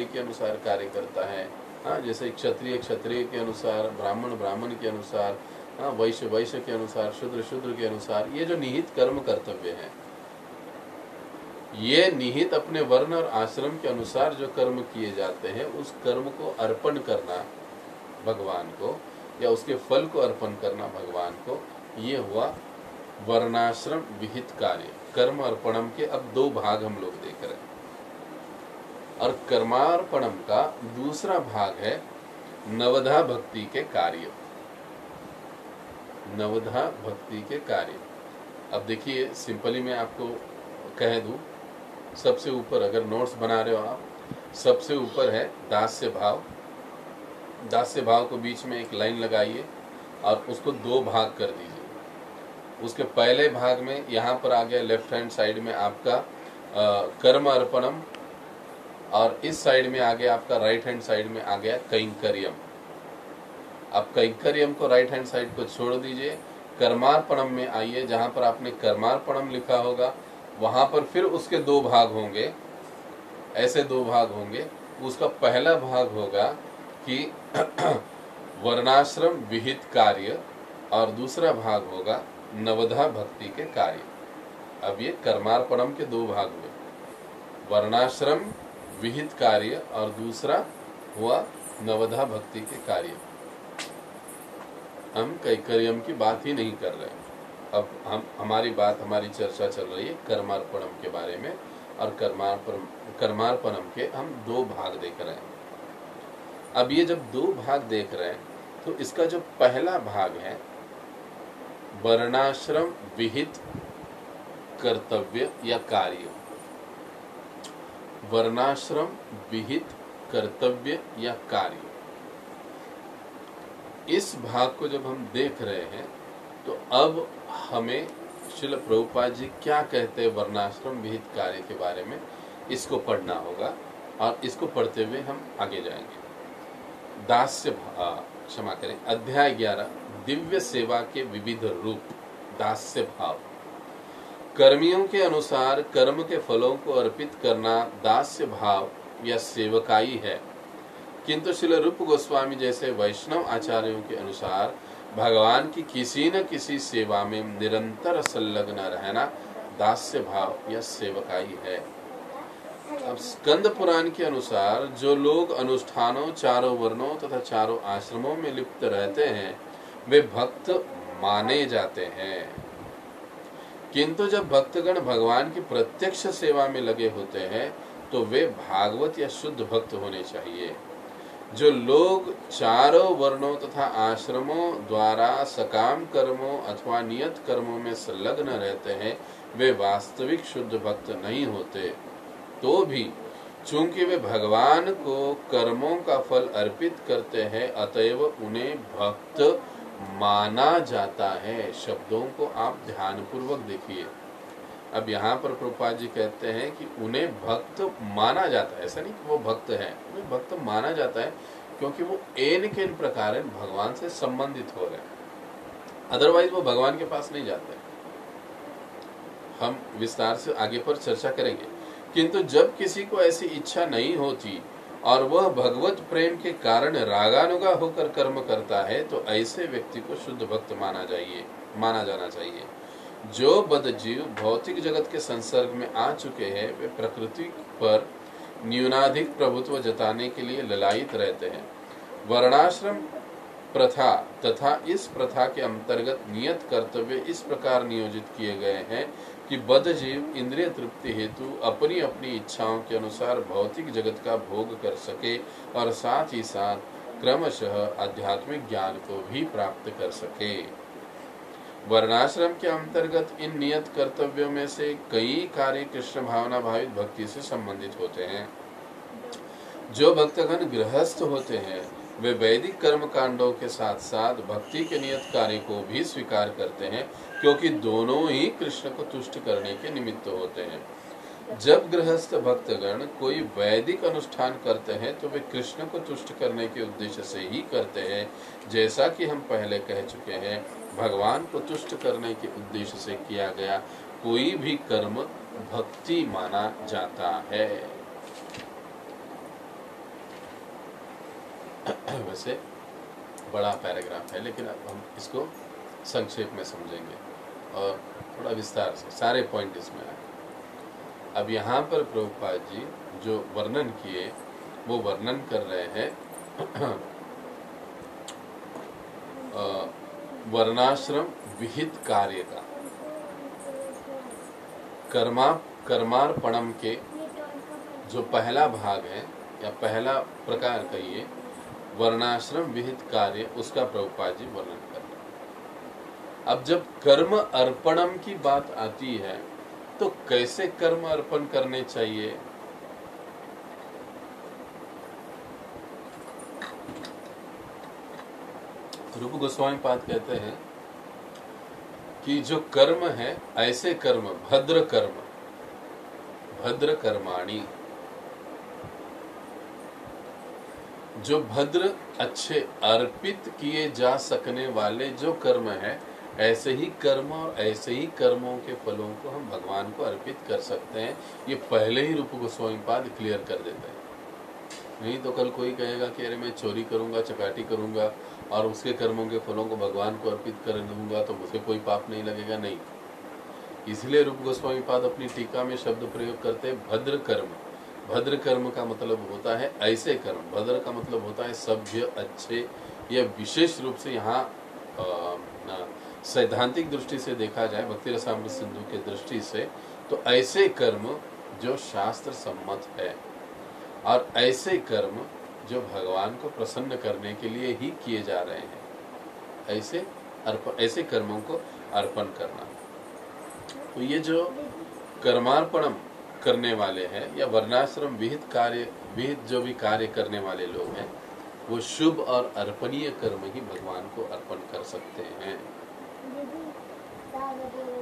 [SPEAKER 1] के अनुसार कार्य करता है। हाँ, जैसे क्षत्रिय के अनुसार, ब्राह्मण के अनुसार, हाँ, वैश्य के अनुसार, शूद्र के अनुसार, ये जो निहित कर्म कर्तव्य हैं, ये निहित अपने वर्ण और आश्रम के अनुसार जो कर्म किए जाते हैं, उस कर्म को अर्पण करना, भगवान को या उसके फल को अर्पण करना भगवान को, ये हुआ वर्णाश्रम विहित कार्य। कर्म अर्पणम के अब दो भाग हम लोग देख रहे हैं, और कर्मार्पणम का दूसरा भाग है नवधा भक्ति के कार्य। नवधा भक्ति के कार्य, अब देखिए सिंपली मैं आपको कह दूं, सबसे ऊपर अगर नोट्स बना रहे हो आप, सबसे ऊपर है दास्य भाव। दास्य भाव को बीच में एक लाइन लगाइए और उसको दो भाग कर दीजिए। उसके पहले भाग में यहाँ पर आ गया लेफ्ट हैंड साइड में आपका कर्म अर्पणम, और इस साइड में आ गया आपका राइट हैंड साइड में आ गया कैंकर्यम। अब कैंकर्यम को राइट हैंड साइड को छोड़ दीजिए, कर्मार्पणम में आइए, जहां पर आपने कर्मार्पणम लिखा होगा वहां पर फिर उसके दो भाग होंगे, ऐसे दो भाग होंगे। उसका पहला भाग होगा कि वर्णाश्रम विहित कार्य, और दूसरा भाग होगा नवधा भक्ति के कार्य। अब ये कर्मार्पणम के दो भाग हुए, वर्णाश्रम विहित कार्य और दूसरा हुआ नवधा भक्ति के कार्य। हम कैंकर्यम की बात ही नहीं कर रहे, अब हमारी चर्चा चल रही है कर्मार्पणम के बारे में, और कर्मार्पणम के हम दो भाग देख रहे हैं। अब ये जब दो भाग देख रहे हैं तो इसका जो पहला भाग है वर्णाश्रम विहित कर्तव्य या कार्य, वर्णाश्रम विहित कर्तव्य या कार्य, इस भाग को जब हम देख रहे हैं तो अब हमें श्रील प्रभुपाद जी क्या कहते हैं वर्णाश्रम विहित कार्य के बारे में, इसको पढ़ना होगा, और इसको पढ़ते हुए हम आगे जाएंगे। दास्य क्षमा करें, अध्याय 11 दिव्य सेवा के विविध रूप। दास्य भाव, कर्मियों के अनुसार कर्म के फलों को अर्पित करना दास्य भाव या सेवकाई है, किंतु श्रील रूप गोस्वामी जैसे वैष्णव आचार्यों के अनुसार भगवान की किसी न किसी सेवा में निरंतर संलग्न रहना दास्य भाव या सेवकाई है। अब स्कंद पुराण के अनुसार जो लोग अनुष्ठानों, चारों वर्णों तथा चारों आश्रमों में लिप्त रहते हैं वे भक्त माने जाते हैं, किंतु जब भक्तगण भगवान की प्रत्यक्ष सेवा में लगे होते हैं तो वे भागवत या शुद्ध भक्त होने चाहिए। जो लोग चारों वर्णों तथा आश्रमों द्वारा सकाम कर्मों अथवा नियत कर्मों में संलग्न रहते हैं वे वास्तविक शुद्ध भक्त नहीं होते। तो भी चूंकि वे भगवान को कर्मों का फल अर्पित करते हैं अतएव उन्हें भक्त माना जाता है। शब्दों को आप ध्यान पूर्वक देखिए। अब यहाँ पर प्रभुपाद जी कहते हैं कि उन्हें भक्त माना जाता है, ऐसा नहीं कि वो भक्त है, उन्हें भक्त माना जाता है क्योंकि वो एन के इन प्रकार भगवान से संबंधित हो रहे हैं, अदरवाइज वो भगवान के पास नहीं जाते। हम विस्तार से आगे पर चर्चा करेंगे। किंतु जब किसी को ऐसी इच्छा नहीं होती और वह भगवत प्रेम के कारण रागानुगा होकर कर्म करता है तो ऐसे व्यक्ति को शुद्ध भक्त माना जाना चाहिए। जो बद्धजीव भौतिक जगत के संसर्ग में आ चुके हैं वे प्रकृति पर न्यूनाधिक प्रभुत्व जताने के लिए ललायित रहते हैं। वर्णाश्रम प्रथा तथा इस प्रथा के अंतर्गत नियत कर्तव्य इस प्रकार नियोजित किए गए हैं कि बद्धजीव इंद्रिय तृप्ति हेतु अपनी अपनी इच्छाओं के अनुसार भौतिक जगत का भोग कर सके और साथ ही साथ क्रमशः आध्यात्मिक ज्ञान को भी प्राप्त कर सके। वर्णाश्रम के अंतर्गत इन नियत कर्तव्यों में से कई कार्य कृष्ण भावना भावित भक्ति से संबंधित होते हैं। जो भक्तगण गृहस्थ होते हैं वे वैदिक कर्म कांडों के साथ साथ भक्ति के नियत कार्य को भी स्वीकार करते हैं क्योंकि दोनों ही कृष्ण को तुष्ट करने के निमित्त होते हैं। जब गृहस्थ भक्तगण कोई वैदिक अनुष्ठान करते हैं तो वे कृष्ण को तुष्ट करने के उद्देश्य से ही करते हैं। जैसा कि हम पहले कह चुके हैं, भगवान को तुष्ट करने के उद्देश्य से किया गया कोई भी कर्म भक्ति माना जाता है। वैसे बड़ा पैराग्राफ है लेकिन अब हम इसको संक्षेप में समझेंगे और थोड़ा विस्तार से सारे पॉइंट इसमें आए। अब यहाँ पर प्रभुपाद जी जो वर्णन किए वो वर्णन कर रहे हैं वर्णाश्रम विहित कार्य का कर्मार्पणम के जो पहला भाग है या पहला प्रकार कहिए वर्णाश्रम विहित कार्य, उसका प्रभुपाद जी वर्णन कर रहे हैं। अब जब कर्म अर्पणम की बात आती है तो कैसे कर्म अर्पण करने चाहिए? रूप गोस्वामी पाद कहते हैं कि जो कर्म है ऐसे कर्म भद्र कर्माणी, जो भद्र अच्छे अर्पित किए जा सकने वाले जो कर्म है, ऐसे ही कर्म और ऐसे ही कर्मों के फलों को हम भगवान को अर्पित कर सकते हैं। ये पहले ही रूप गोस्वामी पाद क्लियर कर देते हैं। नहीं तो कल कोई कहेगा कि अरे मैं चोरी करूंगा, चकाटी करूंगा और उसके कर्मों के फलों को भगवान को अर्पित कर दूंगा तो मुझे कोई पाप नहीं लगेगा। नहीं, इसलिए रूप गोस्वामी पाद अपनी टीका में शब्द प्रयोग करते हैं भद्र कर्म। भद्र कर्म का मतलब होता है ऐसे कर्म, भद्र का मतलब होता है सभ्य, अच्छे। यह विशेष रूप से यहाँ सैद्धांतिक दृष्टि से देखा जाए, भक्ति रसामृत सिंधु के दृष्टि से, तो ऐसे कर्म जो शास्त्र सम्मत है और ऐसे कर्म जो भगवान को प्रसन्न करने के लिए ही किए जा रहे हैं, ऐसे कर्मों को अर्पण करना। तो ये जो कर्मार्पणम करने वाले हैं या वर्णाश्रम विहित जो भी कार्य करने वाले लोग हैं, वो शुभ और अर्पणीय कर्म ही भगवान को अर्पण कर सकते हैं।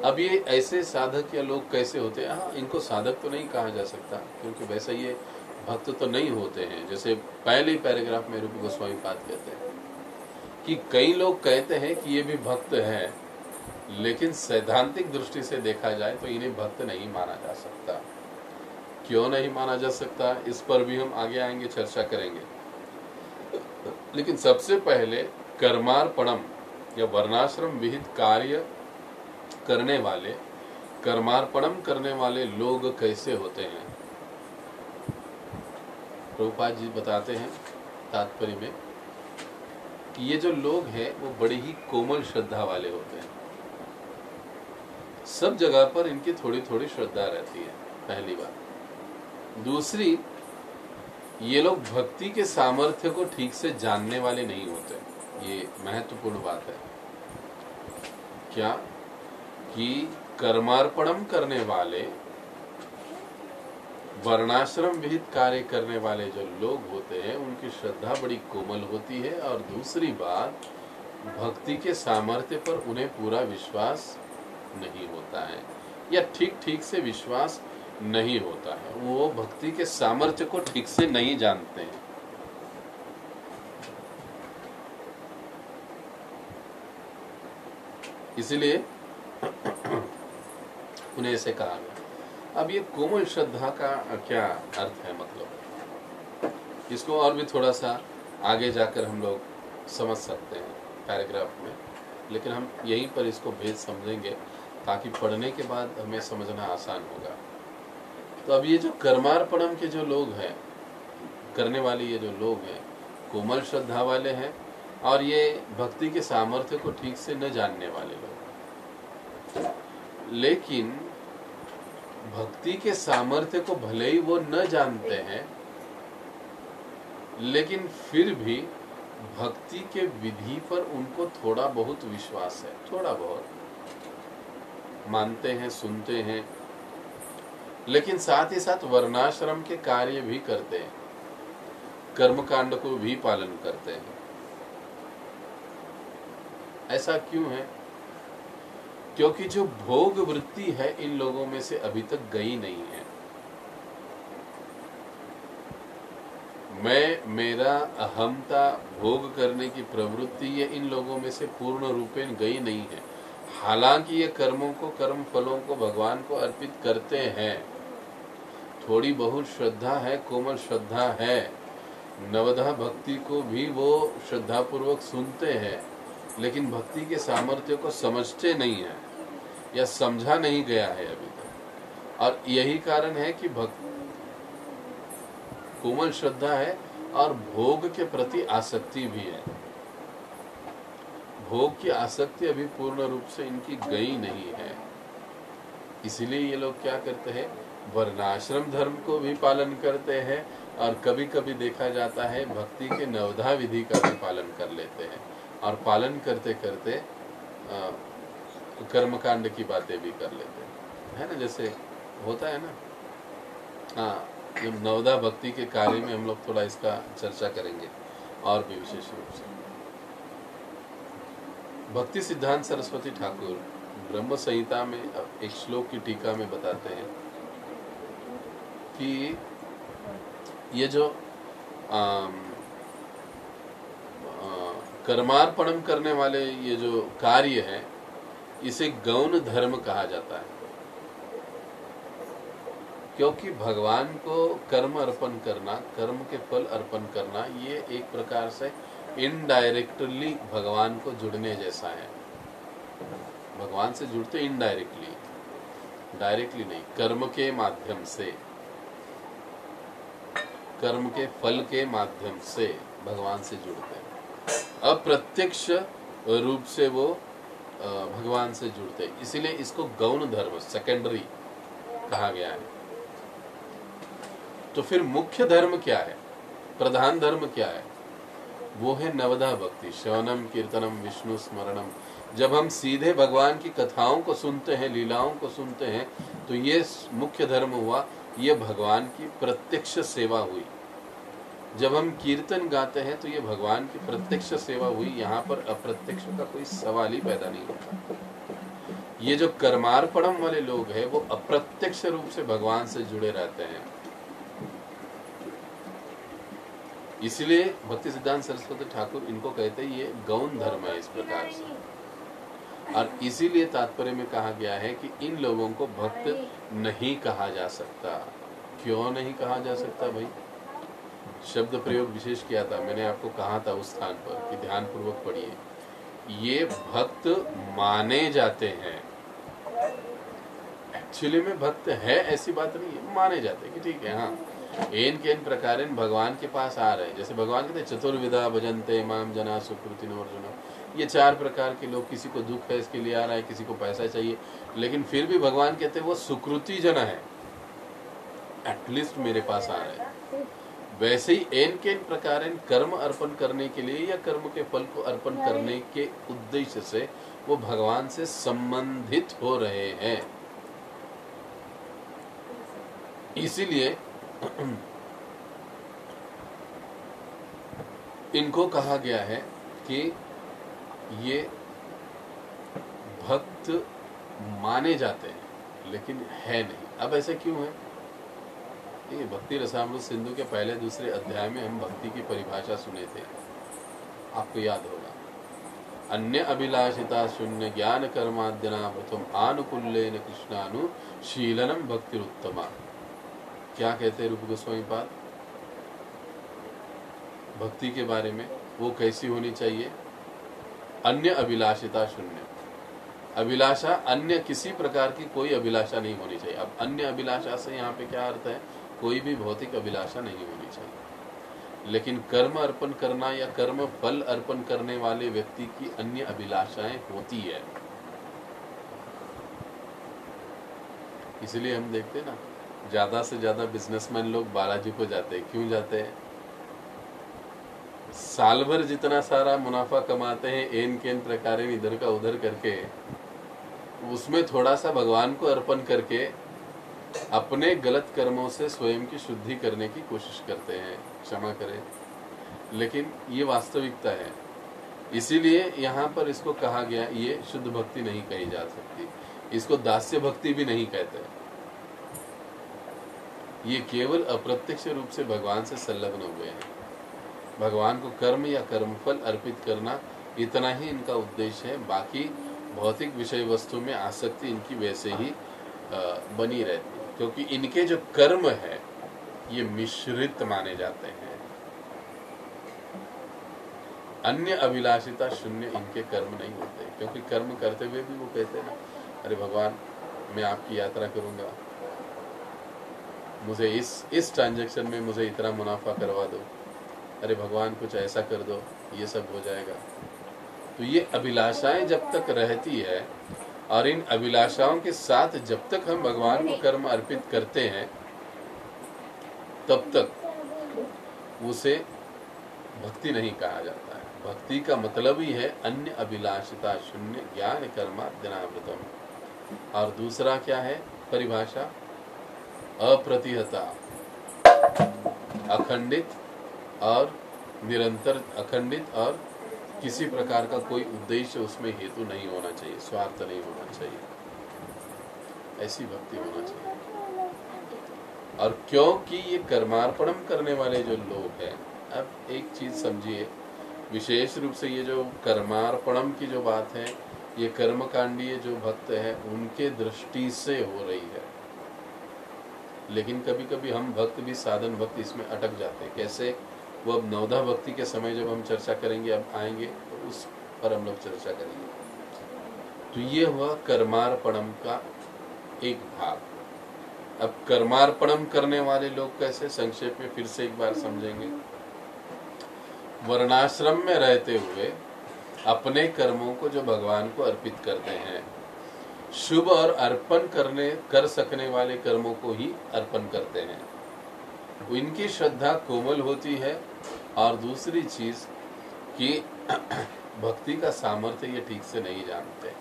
[SPEAKER 1] अब ये ऐसे साधक या लोग कैसे होते हैं? हाँ, इनको साधक तो नहीं कहा जा सकता क्योंकि वैसे ये भक्त तो नहीं होते हैं। जैसे पहले ही पैराग्राफ में रूप गोस्वामी पाद कहते हैं कि कई लोग कहते हैं कि ये भी भक्त है, लेकिन सैद्धांतिक दृष्टि से देखा जाए तो इन्हें भक्त नहीं माना जा सकता। क्यों नहीं माना जा सकता, इस पर भी हम आगे आएंगे, चर्चा करेंगे। लेकिन सबसे पहले कर्मार्पणम या वर्णाश्रम विहित कार्य करने वाले, कर्मार्पणम करने वाले लोग कैसे होते हैं? प्रभुपाद जी बताते हैं तात्पर्य में कि ये जो लोग हैं वो बड़ी ही कोमल श्रद्धा वाले होते हैं। सब जगह पर इनकी थोड़ी थोड़ी श्रद्धा रहती है, पहली बात। दूसरी, ये लोग भक्ति के सामर्थ्य को ठीक से जानने वाले नहीं होते। ये महत्वपूर्ण बात है। क्या कि कर्मार्पणम करने वाले, वर्णाश्रम विहित कार्य करने वाले जो लोग होते हैं उनकी श्रद्धा बड़ी कोमल होती है। और दूसरी बात, भक्ति के सामर्थ्य पर उन्हें पूरा विश्वास नहीं होता है या ठीक ठीक से विश्वास नहीं होता है। वो भक्ति के सामर्थ्य को ठीक से नहीं जानते हैं। इसलिए उन्हें ऐसे कहा गया। अब ये कोमल श्रद्धा का क्या अर्थ है, मतलब इसको और भी थोड़ा सा आगे जाकर हम लोग समझ सकते हैं पैराग्राफ में, लेकिन हम यहीं पर इसको भेद समझेंगे ताकि पढ़ने के बाद हमें समझना आसान होगा। तो अब ये जो कर्मार्पणम के जो लोग हैं, करने वाले ये जो लोग हैं, कोमल श्रद्धा वाले हैं और ये भक्ति के सामर्थ्य को ठीक से न जानने वाले लोग। लेकिन भक्ति के सामर्थ्य को भले ही वो न जानते हैं, लेकिन फिर भी भक्ति के विधि पर उनको थोड़ा बहुत विश्वास है, थोड़ा बहुत मानते हैं, सुनते हैं, लेकिन साथ ही साथ वर्णाश्रम के कार्य भी करते हैं, कर्मकांड को भी पालन करते हैं। ऐसा क्यों है? क्योंकि जो भोग वृत्ति है इन लोगों में से अभी तक गई नहीं है। मैं, मेरा, अहमता, भोग करने की प्रवृत्ति ये इन लोगों में से पूर्ण रूपेण गई नहीं है। हालांकि ये कर्मों को, कर्म फलों को भगवान को अर्पित करते हैं, थोड़ी बहुत श्रद्धा है, कोमल श्रद्धा है, नवधा भक्ति को भी वो श्रद्धा पूर्वक सुनते हैं, लेकिन भक्ति के सामर्थ्य को समझते नहीं है या समझा नहीं गया है अभी तक। और यही कारण है कि कोमल श्रद्धा है और भोग के प्रति आसक्ति भी है। भोग की आसक्ति अभी पूर्ण रूप से इनकी गई नहीं है। इसीलिए ये लोग क्या करते हैं, वर्णाश्रम धर्म को भी पालन करते हैं और कभी कभी देखा जाता है भक्ति के नवधा विधि का भी पालन कर लेते हैं, और पालन करते करते कर्मकांड की बातें भी कर लेते हैं, है ना, जैसे होता है ना। हाँ, जब नवधा भक्ति के कार्य में हम लोग थोड़ा इसका चर्चा करेंगे और भी विशेष रूप से। भक्ति सिद्धांत सरस्वती ठाकुर ब्रह्म संहिता में एक श्लोक की टीका में बताते हैं कि ये जो कर्मार्पणम करने वाले ये जो कार्य है, इसे गौण धर्म कहा जाता है, क्योंकि भगवान को कर्म अर्पण करना, कर्म के फल अर्पण करना, ये एक प्रकार से इनडायरेक्टली भगवान को जुड़ने जैसा है। भगवान से जुड़ते इनडायरेक्टली, डायरेक्टली नहीं, कर्म के माध्यम से, कर्म के फल के माध्यम से भगवान से जुड़ते हैं। अप्रत्यक्ष रूप से वो भगवान से जुड़ते हैं, इसीलिए इसको गौण धर्म, सेकेंडरी कहा गया है। तो फिर मुख्य धर्म क्या है, प्रधान धर्म क्या है? वो है नवधा भक्ति, श्रवणम कीर्तनम विष्णु स्मरणम। जब हम सीधे भगवान की कथाओं को सुनते हैं, लीलाओं को सुनते हैं, तो ये मुख्य धर्म हुआ, ये भगवान की प्रत्यक्ष सेवा हुई। जब हम कीर्तन गाते हैं तो ये भगवान की प्रत्यक्ष सेवा हुई, यहाँ पर अप्रत्यक्ष का कोई सवाल ही पैदा नहीं होता। ये जो कर्मार्पणम वाले लोग हैं वो अप्रत्यक्ष रूप से भगवान से जुड़े रहते हैं। इसलिए भक्ति सिद्धांत सरस्वती ठाकुर इनको कहते हैं ये गौण धर्म है इस प्रकार से। और इसीलिए तात्पर्य में कहा गया है कि इन लोगों को भक्त नहीं कहा जा सकता। क्यों नहीं कहा जा सकता भाई? शब्द प्रयोग विशेष किया था, मैंने आपको कहा था उस स्थान पर कि ध्यान पूर्वक पढ़िए। ये भक्त माने जाते हैं, एक्चुअली में भक्त है ऐसी बात नहीं है, माने जाते हैं कि ठीक है, हाँ एन के एन प्रकार भगवान के पास आ रहे हैं। जैसे भगवान कहते हैं चतुर्विधा भजन्ते माम जना सुकृति नोर्जुन। ये 4 प्रकार के लोग, किसी को दुख है इसके लिए आ रहा है, किसी को पैसा चाहिए, लेकिन फिर भी भगवान कहते हैं वो सुकृति जन है, एटलीस्ट मेरे पास आ रहे हैं। वैसे ही एन के एन प्रकार कर्म अर्पण करने के लिए या कर्म के फल को अर्पण करने के उद्देश्य से वो भगवान से संबंधित हो रहे हैं। इसीलिए इनको कहा गया है कि ये भक्त माने जाते हैं लेकिन है नहीं। अब ऐसा क्यों है? ये भक्ति रसामृत सिंधु के पहले दूसरे अध्याय में हम भक्ति की परिभाषा सुने थे, आपको याद होगा। अन्य अभिलाषिता शून्य ज्ञान कर्माद्यना प्रथम आनुकूल्येन कृष्णानुशीलनम भक्तिरुत्तमा। क्या कहते हैं रूप गोस्वामी पाद भक्ति के बारे में? वो कैसी होनी चाहिए? अन्य अभिलाषिता शून्य। अभिलाषा अन्य किसी प्रकार की कोई अभिलाषा नहीं होनी चाहिए। अब अन्य अभिलाषा से यहाँ पे क्या अर्थ है? कोई भी भौतिक अभिलाषा नहीं होनी चाहिए। लेकिन कर्म अर्पण करना या कर्म फल अर्पण करने वाले व्यक्ति की अन्य अभिलाषाएं होती है। इसलिए हम देखते हैं ना, ज्यादा से ज्यादा बिजनेसमैन लोग बालाजी को जाते हैं। क्यों जाते हैं? साल भर जितना सारा मुनाफा कमाते हैं एन के एन प्रकार इधर का उधर करके, उसमें थोड़ा सा भगवान को अर्पण करके अपने गलत कर्मों से स्वयं की शुद्धि करने की कोशिश करते हैं, क्षमा करें, लेकिन ये वास्तविकता है। इसीलिए यहाँ पर इसको कहा गया, ये शुद्ध भक्ति नहीं कही जा सकती, इसको दास्य भक्ति भी नहीं कहते। ये केवल अप्रत्यक्ष रूप से भगवान से संलग्न हुए हैं। भगवान को कर्म या कर्मफल अर्पित करना, इतना ही इनका उद्देश्य है। बाकी भौतिक विषय वस्तु में आसक्ति इनकी वैसे ही बनी रहती है, क्योंकि इनके जो कर्म है ये मिश्रित माने जाते हैं। अन्य अभिलाषिता शून्य इनके कर्म नहीं होते, क्योंकि कर्म करते हुए भी वो कहते हैं ना, अरे भगवान मैं आपकी यात्रा करूंगा, मुझे इस ट्रांजैक्शन में मुझे इतना मुनाफा करवा दो, अरे भगवान कुछ ऐसा कर दो, ये सब हो जाएगा। तो ये अभिलाषाएं जब तक रहती है और इन अभिलाषाओं के साथ जब तक हम भगवान को कर्म अर्पित करते हैं तब तक उसे भक्ति नहीं कहा जाता है। भक्ति का मतलब ही है अन्य अभिलाषिता शून्य ज्ञान कर्माद्यनावृतम। और दूसरा क्या है परिभाषा? अप्रतिहता, अखंडित और निरंतर, अखंडित और किसी प्रकार का कोई उद्देश्य उसमें हेतु नहीं होना चाहिए, स्वार्थ नहीं होना चाहिए, ऐसी भक्ति होना चाहिए। और क्योंकि ये कर्मार्पणम करने वाले जो लोग हैं, अब एक चीज समझिए, विशेष रूप से ये जो कर्मार्पणम की जो बात है, ये कर्मकांडीय जो भक्त है उनके दृष्टि से हो रही है। लेकिन कभी कभी हम भक्त भी साधन भक्त इसमें अटक जाते हैं। कैसे? वो अब नवधा भक्ति के समय जब हम चर्चा करेंगे, अब आएंगे तो उस पर हम लोग चर्चा करेंगे। तो ये हुआ कर्मार्पणम का एक भाग। अब कर्मार्पणम करने वाले लोग कैसे, संक्षेप में फिर से एक बार समझेंगे। वर्णाश्रम में रहते हुए अपने कर्मों को जो भगवान को अर्पित करते हैं, शुभ और अर्पण कर सकने वाले कर्मों को ही अर्पण करते हैं, इनकी श्रद्धा कोमल होती है। और दूसरी चीज कि भक्ति का सामर्थ्य ये ठीक से नहीं जानते।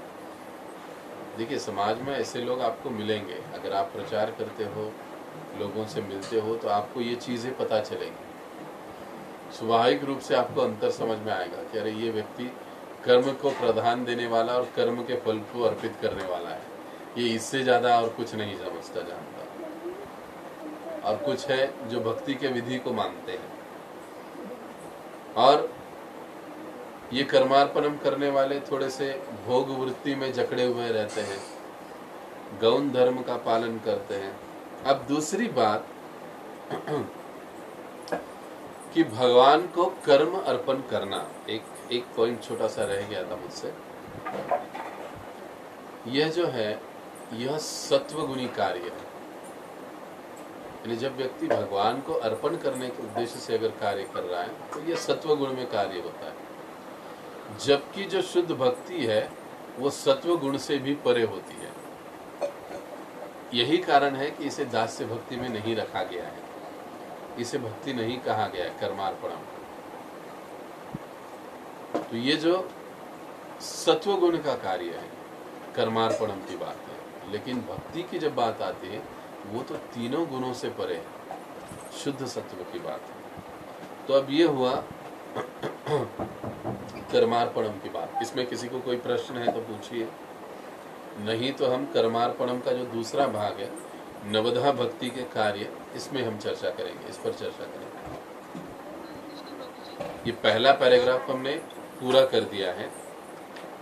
[SPEAKER 1] देखिए, समाज में ऐसे लोग आपको मिलेंगे, अगर आप प्रचार करते हो, लोगों से मिलते हो, तो आपको ये चीजें पता चलेंगी। स्वाभाविक रूप से आपको अंतर समझ में आएगा कि अरे ये व्यक्ति कर्म को प्रधान देने वाला और कर्म के फल को अर्पित करने वाला है, ये इससे ज्यादा और कुछ नहीं समझता जानता। और कुछ है जो भक्ति के विधि को मानते हैं, और ये कर्मार्पणम करने वाले थोड़े से भोग वृत्ति में जकड़े हुए रहते हैं, गौण धर्म का पालन करते हैं। अब दूसरी बात कि भगवान को कर्म अर्पण करना, एक पॉइंट छोटा सा रह गया था मुझसे। यह जो है, यह सत्वगुणी कार्य है। यानी जब व्यक्ति भगवान को अर्पण करने के उद्देश्य से अगर कार्य कर रहा है तो यह सत्वगुण में कार्य होता है। जबकि जो शुद्ध भक्ति है वो सत्वगुण से भी परे होती है। यही कारण है कि इसे दास्य भक्ति में नहीं रखा गया है, इसे भक्ति नहीं कहा गया है, कर्मार्पणम। तो ये जो सत्वगुण का कार्य है, कर्मार्पणम की बात है। लेकिन भक्ति की जब बात आती है वो तो तीनों गुणों से परे है, शुद्ध सत्व की बात है। तो अब ये हुआ कर्मार्पणम की बात। इसमें किसी को कोई प्रश्न है तो पूछिए, नहीं तो हम कर्मार्पणम का जो दूसरा भाग है, नवधा भक्ति के कार्य, इसमें हम चर्चा करेंगे, इस पर चर्चा करेंगे। ये पहला पैराग्राफ हमने पूरा कर दिया है।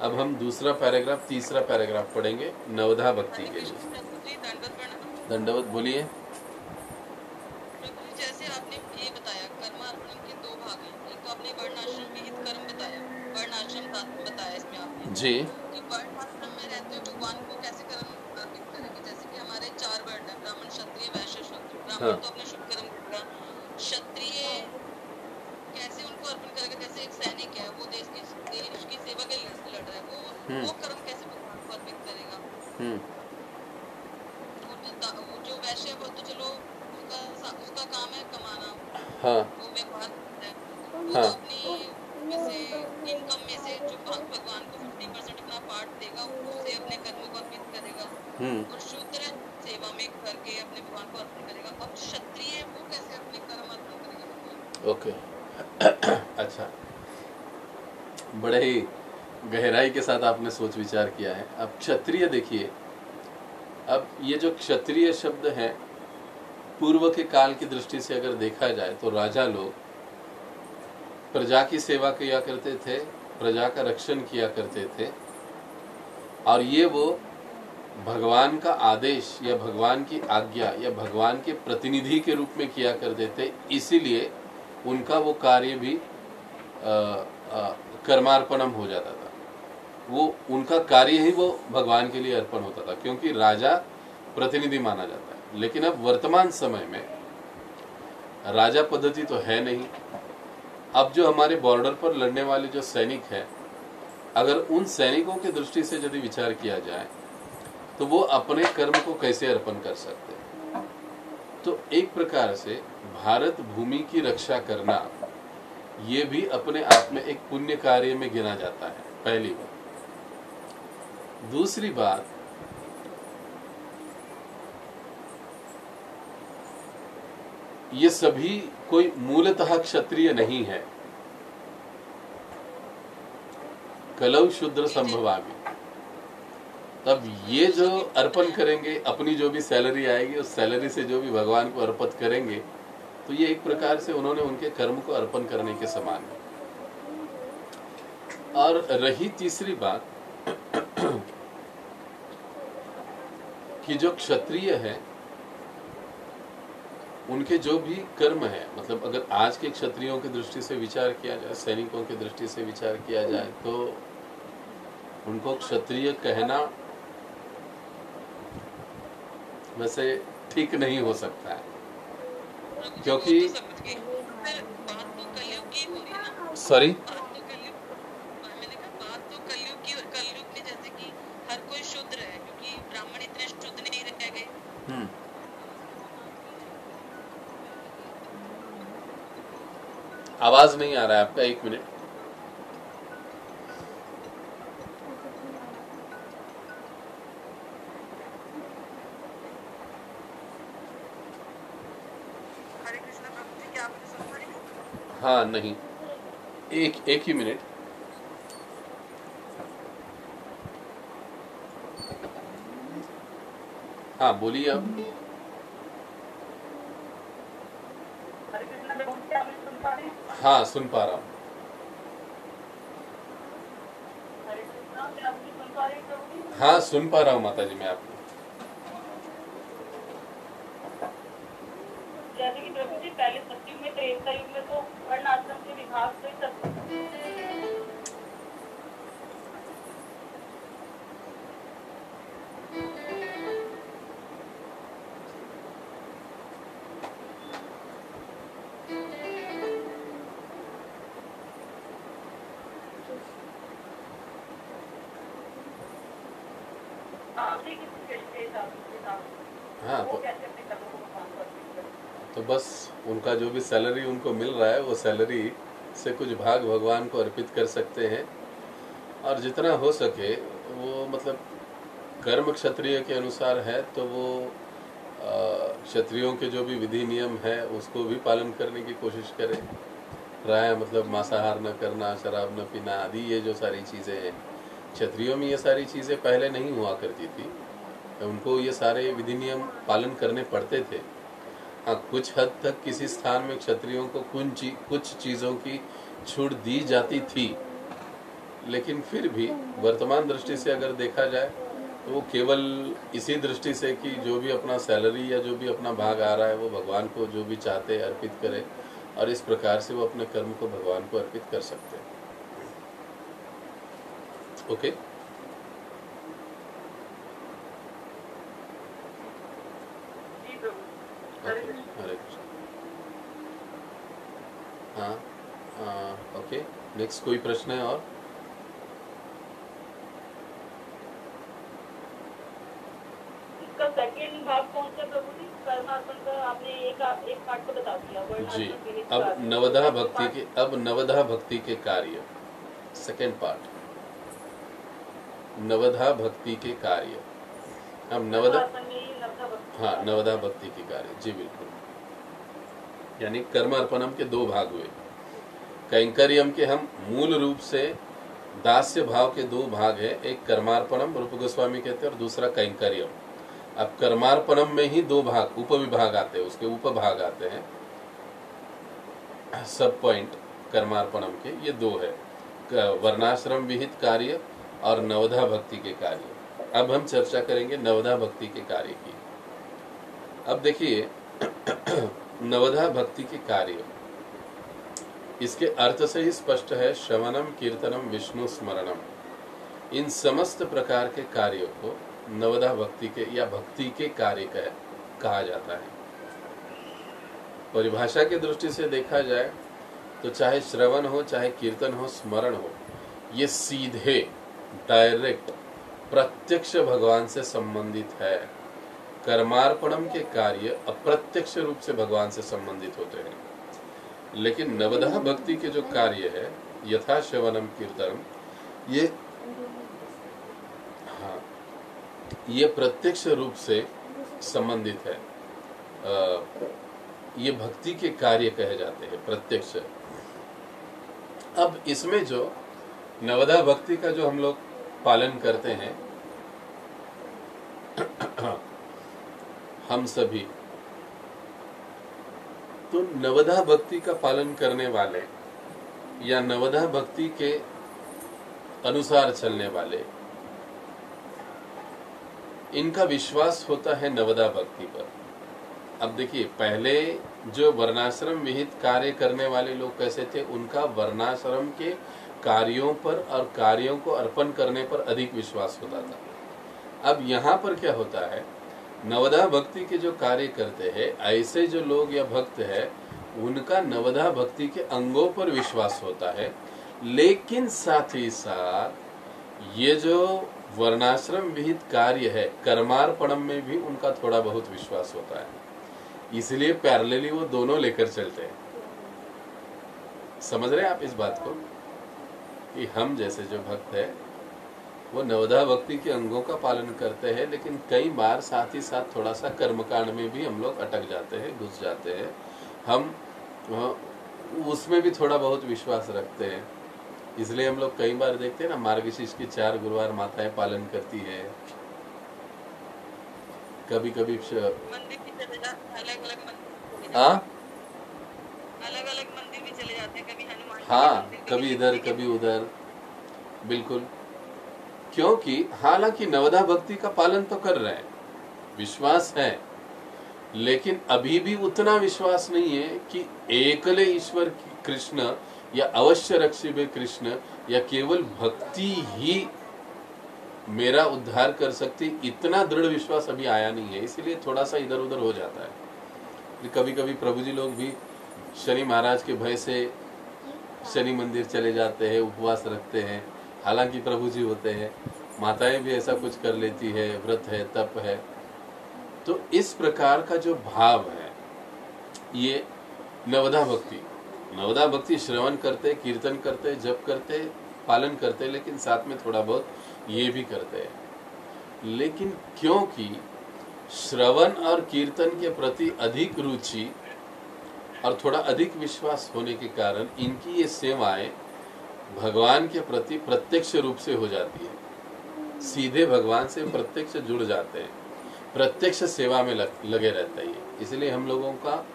[SPEAKER 1] अब हम दूसरा पैराग्राफ, तीसरा पैराग्राफ पढ़ेंगे नवधा भक्ति के लिए। दंडवत बोलिए।
[SPEAKER 2] जैसे आपने ये बताया कर्मार्पण के दो भाग हैं, एक तो आपने वर्णाश्रम विहित कर्म बताया, वर्णाश्रम बताया इसमें आपने
[SPEAKER 1] जी।
[SPEAKER 2] कि वर्णाश्रम में रहते हुए भगवान को कैसे कर्म अर्पित करेंगे। जैसे कि हमारे 4 वर्ण हैं, ब्राह्मण, क्षत्रिय, वैश्य, शूद्र। ब्राह्मण तो अपने शुभ कर्म करेगा, क्षत्रिय कैसे उनको अर्पण करेगा, जैसे एक सैनिक है, वो देश की सेवा के लिए लड़ रहा है, वो कर्म कैसे भगवान को अर्पित करेगा। वो जो वैश्य है वो तो चलो उसका काम है कमाना, वो व्यापार करता है, वो तो अपनी इनकम में से जो भगवान को 50% अपना पार्ट देगा, उसे अपने कर्मों को अर्पित करेगा। और शूद्र सेवा में करके अपने भगवान को अर्पण करेगा। अब क्षत्रिय वो कैसे अपने कर्म अर्पण करेगा?
[SPEAKER 1] ओके अच्छा, बड़े ही गहराई के साथ आपने सोच विचार किया है। अब क्षत्रिय देखिए, अब ये जो क्षत्रिय शब्द है, पूर्व के काल की दृष्टि से अगर देखा जाए तो राजा लोग प्रजा की सेवा किया करते थे, प्रजा का रक्षण किया करते थे, और ये वो भगवान का आदेश या भगवान की आज्ञा या भगवान के प्रतिनिधि के रूप में किया करते थे। इसीलिए उनका वो कार्य भी कर्मार्पणम हो जाता था। वो उनका कार्य ही वो भगवान के लिए अर्पण होता था, क्योंकि राजा प्रतिनिधि माना जाता है। लेकिन अब वर्तमान समय में राजा पद्धति तो है नहीं। अब जो हमारे बॉर्डर पर लड़ने वाले जो सैनिक हैं, अगर उन सैनिकों की दृष्टि से यदि विचार किया जाए तो वो अपने कर्म को कैसे अर्पण कर सकते हैं। तो एक प्रकार से भारत भूमि की रक्षा करना ये भी अपने आप में एक पुण्य कार्य में गिना जाता है, पहली बात। दूसरी बात, ये सभी कोई मूलतः क्षत्रिय नहीं है। कलौ शूद्र संभवामि। तब ये जो अर्पण करेंगे, अपनी जो भी सैलरी आएगी उस सैलरी से जो भी भगवान को अर्पित करेंगे, तो ये एक प्रकार से उन्होंने उनके कर्म को अर्पण करने के समान है। और रही तीसरी बात कि जो क्षत्रिय है उनके जो भी कर्म है, मतलब अगर आज के क्षत्रियों की दृष्टि से विचार किया जाए, सैनिकों की दृष्टि से विचार किया जाए, तो उनको क्षत्रिय कहना वैसे ठीक नहीं हो सकता है, क्योंकि सॉरी
[SPEAKER 2] मैंने कहा बात तो कलयुग की, और कलयुग में जैसे कि हर कोई शूद्र है, क्योंकि ब्राह्मण इतने शुद्ध नहीं रह गए।
[SPEAKER 1] आवाज नहीं आ रहा है आपका, एक मिनट।
[SPEAKER 2] हरे कृष्णा प्रभु जी, क्या आप मुझे सुन पा रहे हैं?
[SPEAKER 1] हाँ, नहीं, एक ही मिनट। हाँ, बोलिए अब।
[SPEAKER 2] हरे कृष्णा प्रभु जी, क्या आप मुझे सुन पा रहे हैं?
[SPEAKER 1] हाँ, सुन पा रहा हूँ।
[SPEAKER 2] हरे कृष्णा, क्या आप मुझे सुन पा रहे हैं प्रभु जी?
[SPEAKER 1] हाँ, सुन पा रहा हूँ माता जी मैं आपको।
[SPEAKER 2] जैसे कि प्रभु जी पहले सतयुग में, त्रेता युग में तो वर्ण आश्रम के विभाग से सब
[SPEAKER 1] हाँ, तो बस उनका जो भी सैलरी उनको मिल रहा है, वो सैलरी से कुछ भाग भगवान को अर्पित कर सकते हैं, और जितना हो सके वो, मतलब कर्म क्षत्रिय के अनुसार है तो वो क्षत्रियों के जो भी विधि नियम है उसको भी पालन करने की कोशिश करें। प्राय मतलब मांसाहार न करना, शराब न पीना आदि, ये जो सारी चीज़ें हैं, क्षत्रियों में ये सारी चीज़ें पहले नहीं हुआ करती थी, उनको ये सारे विधि नियम पालन करने पड़ते थे। हाँ, कुछ हद तक किसी स्थान में क्षत्रियों को कुछ चीज़ों की छूट दी जाती थी, लेकिन फिर भी वर्तमान दृष्टि से अगर देखा जाए तो वो केवल इसी दृष्टि से कि जो भी अपना सैलरी या जो भी अपना भाग आ रहा है वो भगवान को जो भी चाहते अर्पित करे, और इस प्रकार से वो अपने कर्म को भगवान को अर्पित कर सकते हैं। ओके, हरे कृष्ण। हाँ, ओके, नेक्स्ट कोई प्रश्न है और?
[SPEAKER 2] इसका सेकंड भाग कौन सा प्रभु जी? कर्मार्पण का आपने एक पार्ट को बता दिया
[SPEAKER 1] जी। अब नवधा भक्ति के कार्य, सेकंड पार्ट, नवधा भक्ति के कार्य। अब नवधा भक्ति के कार्य, जी बिल्कुल। यानी कर्मार्पणम के दो भाग हुए। कैंकर्यम के हम मूल रूप से दास्य भाव के दो भाग है, एक कर्मार्पणम रूप गोस्वामी कहते हैं और दूसरा कैंकर्यम। अब कर्मार्पणम में ही दो भाग, उपविभाग आते हैं, उसके उपभाग आते हैं, सब पॉइंट कर्मार्पणम के ये दो है, वर्णाश्रम विहित कार्य और नवधा भक्ति के कार्य। अब हम चर्चा करेंगे नवधा भक्ति के कार्य की। अब देखिए नवधा भक्ति के कार्य, इसके अर्थ से ही स्पष्ट है, श्रवणम कीर्तनम विष्णु स्मरणम। इन समस्त प्रकार के कार्यों को नवधा भक्ति के या भक्ति के कार्य कहा जाता है। परिभाषा की दृष्टि से देखा जाए तो चाहे श्रवण हो, चाहे कीर्तन हो, स्मरण हो, ये सीधे डायरेक्ट प्रत्यक्ष भगवान से संबंधित है। कर्मार्पणम के कार्य अप्रत्यक्ष रूप से भगवान से संबंधित होते हैं, लेकिन नवधा भक्ति के जो कार्य है यथा श्रवणम कीर्तनम, ये प्रत्यक्ष रूप से संबंधित है। ये भक्ति के कार्य कहे जाते हैं प्रत्यक्ष। अब इसमें जो नवधा भक्ति का जो हम लोग पालन करते हैं हम सभी, तो नवधा भक्ति का पालन करने वाले या नवधा भक्ति के अनुसार चलने वाले, इनका विश्वास होता है नवधा भक्ति पर। अब देखिए, पहले जो वर्णाश्रम विहित कार्य करने वाले लोग कैसे थे, उनका वर्णाश्रम के कार्यों पर और कार्यों को अर्पण करने पर अधिक विश्वास होता था। अब यहाँ पर क्या होता है, नवधा भक्ति के जो कार्य करते हैं ऐसे जो लोग या भक्त है, उनका नवधा भक्ति के अंगों पर विश्वास होता है, लेकिन साथ ही साथ ये जो वर्णाश्रम विहित कार्य है कर्मार्पणम में भी उनका थोड़ा बहुत विश्वास होता है। इसलिए पैरेलली वो दोनों लेकर चलते हैं। समझ रहे हैं आप इस बात को कि हम जैसे जो भक्त है वो नवधा भक्ति के अंगों का पालन करते हैं, लेकिन कई बार साथ ही साथ थोड़ा सा कर्मकांड में भी हम लोग अटक जाते हैं, घुस जाते हैं। हम उसमें भी थोड़ा बहुत विश्वास रखते हैं। इसलिए हम लोग कई बार देखते हैं ना, मार्गशीर्ष की 4 गुरुवार माताएं पालन करती है। कभी कभी
[SPEAKER 2] मंदिर भी चले जाते, अलग-अलग मंदिर, अलग-अलग मंदिर भी चले जाते हैं, कभी हनुमान जी
[SPEAKER 1] हाँ,
[SPEAKER 2] के मंदिर,
[SPEAKER 1] कभी इधर कभी उधर, बिल्कुल। क्योंकि हालांकि नवधा भक्ति का पालन तो कर रहे हैं, विश्वास है, लेकिन अभी भी उतना विश्वास नहीं है कि एकले ईश्वर कृष्ण या अवश्य रक्षिबे कृष्ण या केवल भक्ति ही मेरा उद्धार कर सकती, इतना दृढ़ विश्वास अभी आया नहीं है। इसीलिए थोड़ा सा इधर उधर हो जाता है। कभी कभी प्रभु जी लोग भी शनि महाराज के भय से शनि मंदिर चले जाते हैं, उपवास रखते हैं। हालांकि प्रभु जी होते हैं, माताएं भी ऐसा कुछ कर लेती है, व्रत है, तप है। तो इस प्रकार का जो भाव है, ये नवधा भक्ति श्रवण करते, कीर्तन करते, जप करते, पालन करते, लेकिन साथ में थोड़ा बहुत ये भी करते हैं। लेकिन क्योंकि श्रवण और कीर्तन के प्रति अधिक रुचि और थोड़ा अधिक विश्वास होने के कारण इनकी ये सेवाएं भगवान के प्रति प्रत्यक्ष रूप से हो जाती है। सीधे भगवान से प्रत्यक्ष जुड़ जाते हैं, प्रत्यक्ष सेवा में लगे रहते हैं। इसलिए हम लोगों का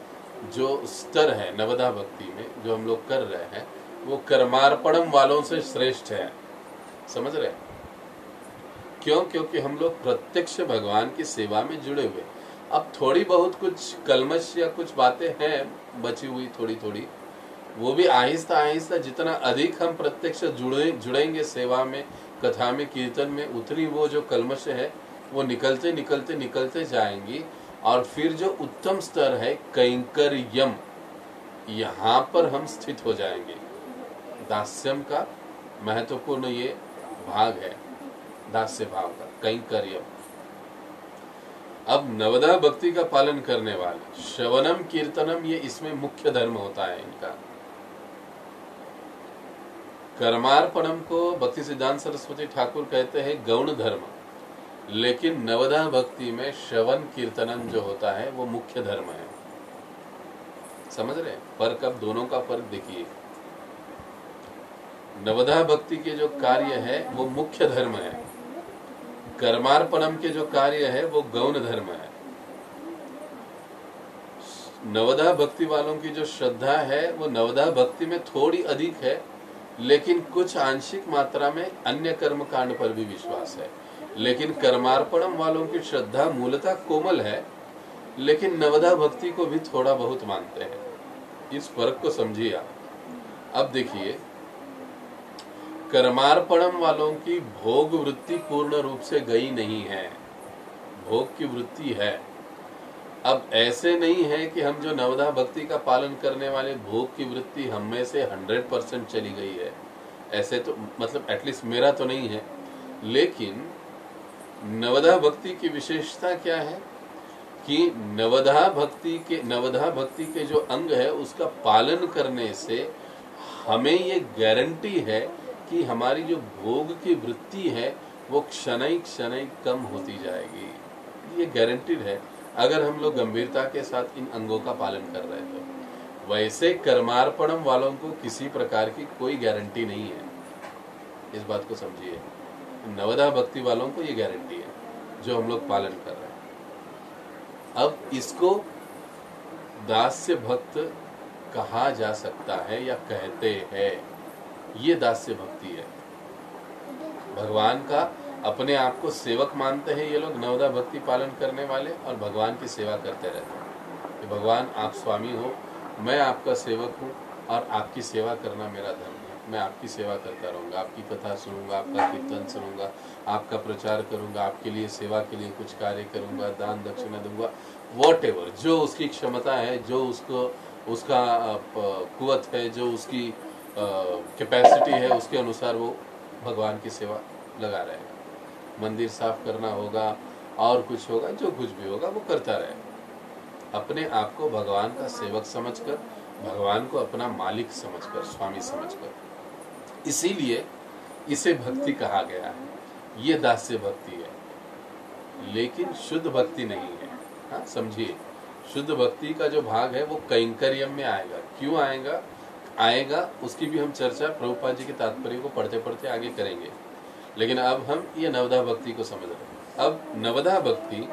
[SPEAKER 1] जो स्तर है नवधा भक्ति में जो हम लोग कर रहे हैं, वो कर्मार्पणम वालों से श्रेष्ठ है। समझ रहे हैं? क्यों? क्योंकि हम लोग प्रत्यक्ष भगवान की सेवा में जुड़े हुए। अब थोड़ी बहुत कुछ कलमश या कुछ बातें हैं बची हुई थोड़ी थोड़ी, वो भी आहिस्ता आहिस्ता जितना अधिक हम प्रत्यक्ष जुड़ेंगे सेवा में, कथा में, कीर्तन में, उतनी वो जो कलमश है वो निकलते निकलते निकलते जाएंगी। और फिर जो उत्तम स्तर है कैंकर्यम, यहाँ पर हम स्थित हो जाएंगे। दास्यम का महत्वपूर्ण ये भाग है, दास्य भाव का कैंकर्यम। अब नवधा भक्ति का पालन करने वाले श्रवणम कीर्तनम, ये इसमें मुख्य धर्म होता है इनका। कर्मार्पणम को भक्ति सिद्धांत सरस्वती ठाकुर कहते हैं गौण धर्म, लेकिन नवधा भक्ति में श्रवण कीर्तनम जो होता है वो मुख्य धर्म है। समझ रहे हैं फर्क? अब दोनों का फर्क देखिए। नवधा भक्ति के जो कार्य है वो मुख्य धर्म है, कर्मार्पणम के जो कार्य है वो गौण धर्म है। नवधा भक्ति वालों की जो श्रद्धा है वो नवधा भक्ति में थोड़ी अधिक है, लेकिन कुछ आंशिक मात्रा में अन्य कर्म कांड पर भी विश्वास है। लेकिन कर्मार्पणम वालों की श्रद्धा मूलतः कोमल है, लेकिन नवधा भक्ति को भी थोड़ा बहुत मानते हैं। इस फर्क को समझिए आप। अब देखिए, कर्मार्पणम वालों की भोग वृत्ति पूर्ण रूप से गई नहीं है, भोग की वृत्ति है। अब ऐसे नहीं है कि हम जो नवधा भक्ति का पालन करने वाले भोग की वृत्ति हम में से 100% चली गई है। ऐसे तो मतलब एटलीस्ट मेरा तो नहीं है, लेकिन नवधा भक्ति की विशेषता क्या है कि नवधा भक्ति के जो अंग है उसका पालन करने से हमें ये गारंटी है कि हमारी जो भोग की वृत्ति है वो क्षणिक कम होती जाएगी। ये गारंटीड है अगर हम लोग गंभीरता के साथ इन अंगों का पालन कर रहे हैं तो। वैसे कर्मार्पणम वालों को किसी प्रकार की कोई गारंटी नहीं है, इस बात को समझिए। नवधा भक्ति वालों को ये गारंटी है जो हम लोग पालन कर रहे हैं। अब इसको दास्य भक्त कहा जा सकता है या कहते हैं, ये दास्य भक्ति है। भगवान का अपने आप को सेवक मानते हैं ये लोग नवधा भक्ति पालन करने वाले, और भगवान की सेवा करते रहते हैं कि भगवान आप स्वामी हो, मैं आपका सेवक हूँ और आपकी सेवा करना मेरा धर्म है। मैं आपकी सेवा करता रहूँगा, आपकी कथा सुनूंगा, आपका कीर्तन सुनूंगा, आपका प्रचार करूंगा, आपके लिए सेवा के लिए कुछ कार्य करूंगा, दान दक्षिणा दूंगा, वॉटएवर जो उसकी क्षमता है, जो उसका कुवत है, जो उसकी कैपेसिटी है, उसके अनुसार वो भगवान की सेवा लगा रहेगा। मंदिर साफ करना होगा और कुछ होगा, जो कुछ भी होगा वो करता रहेगा, अपने आप को भगवान का सेवक समझकर, भगवान को अपना मालिक समझकर, स्वामी समझकर। इसीलिए इसे भक्ति कहा गया है। ये दास्य भक्ति है, लेकिन शुद्ध भक्ति नहीं है। हाँ समझिए, शुद्ध भक्ति का जो भाग है वो कैंकर्यम में आएगा। क्यों आएगा उसकी भी हम चर्चा प्रभुपाद जी के तात्पर्य को पढ़ते पढ़ते आगे करेंगे, लेकिन अब हम ये नवधा भक्ति को समझ रहे हैं। अब नवधा भक्ति,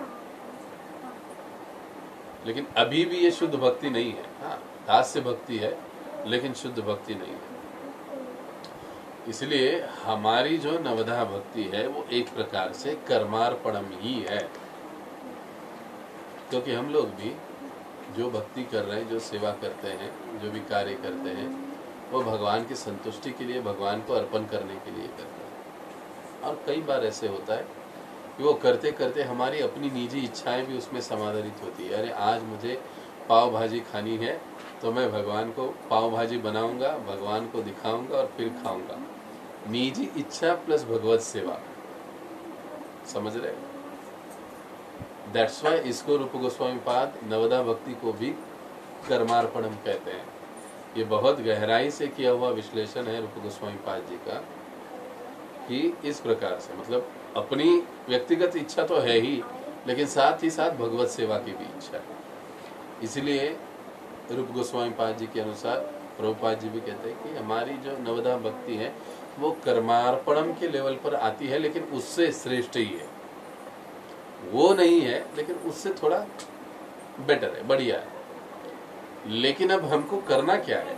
[SPEAKER 1] लेकिन अभी भी ये शुद्ध भक्ति नहीं है। हाँ दास्य भक्ति है लेकिन शुद्ध भक्ति नहीं है। इसलिए हमारी जो नवधा भक्ति है वो एक प्रकार से कर्मार्पणम ही है, क्योंकि हम लोग भी जो भक्ति कर रहे हैं, जो सेवा करते हैं, जो भी कार्य करते हैं, वो भगवान की संतुष्टि के लिए, भगवान को अर्पण करने के लिए करते हैं। और कई बार ऐसे होता है कि वो करते करते हमारी अपनी निजी इच्छाएं भी उसमें समाधारित होती है। अरे आज मुझे पाव भाजी खानी है तो मैं भगवान को पाव भाजी बनाऊंगा, भगवान को दिखाऊंगा और फिर खाऊंगा। निजी इच्छा प्लस भगवत सेवा, समझ रहे? दैट्स वाई इसको रूप गोस्वामी पाद नवधा भक्ति को भी कर्मार्पणम कहते हैं। ये बहुत गहराई से किया हुआ विश्लेषण है रूप गोस्वामी पाद जी का, कि इस प्रकार से मतलब अपनी व्यक्तिगत इच्छा तो है ही, लेकिन साथ ही साथ भगवत सेवा की भी इच्छा है। इसलिए रूप गोस्वामी पाद जी के अनुसार प्रभुपाद जी भी कहते हैं कि हमारी जो नवधा भक्ति है वो कर्मार्पणम के लेवल पर आती है, लेकिन उससे श्रेष्ठ ही है। वो नहीं है लेकिन उससे थोड़ा बेटर है, बढ़िया है। लेकिन अब हमको करना क्या है?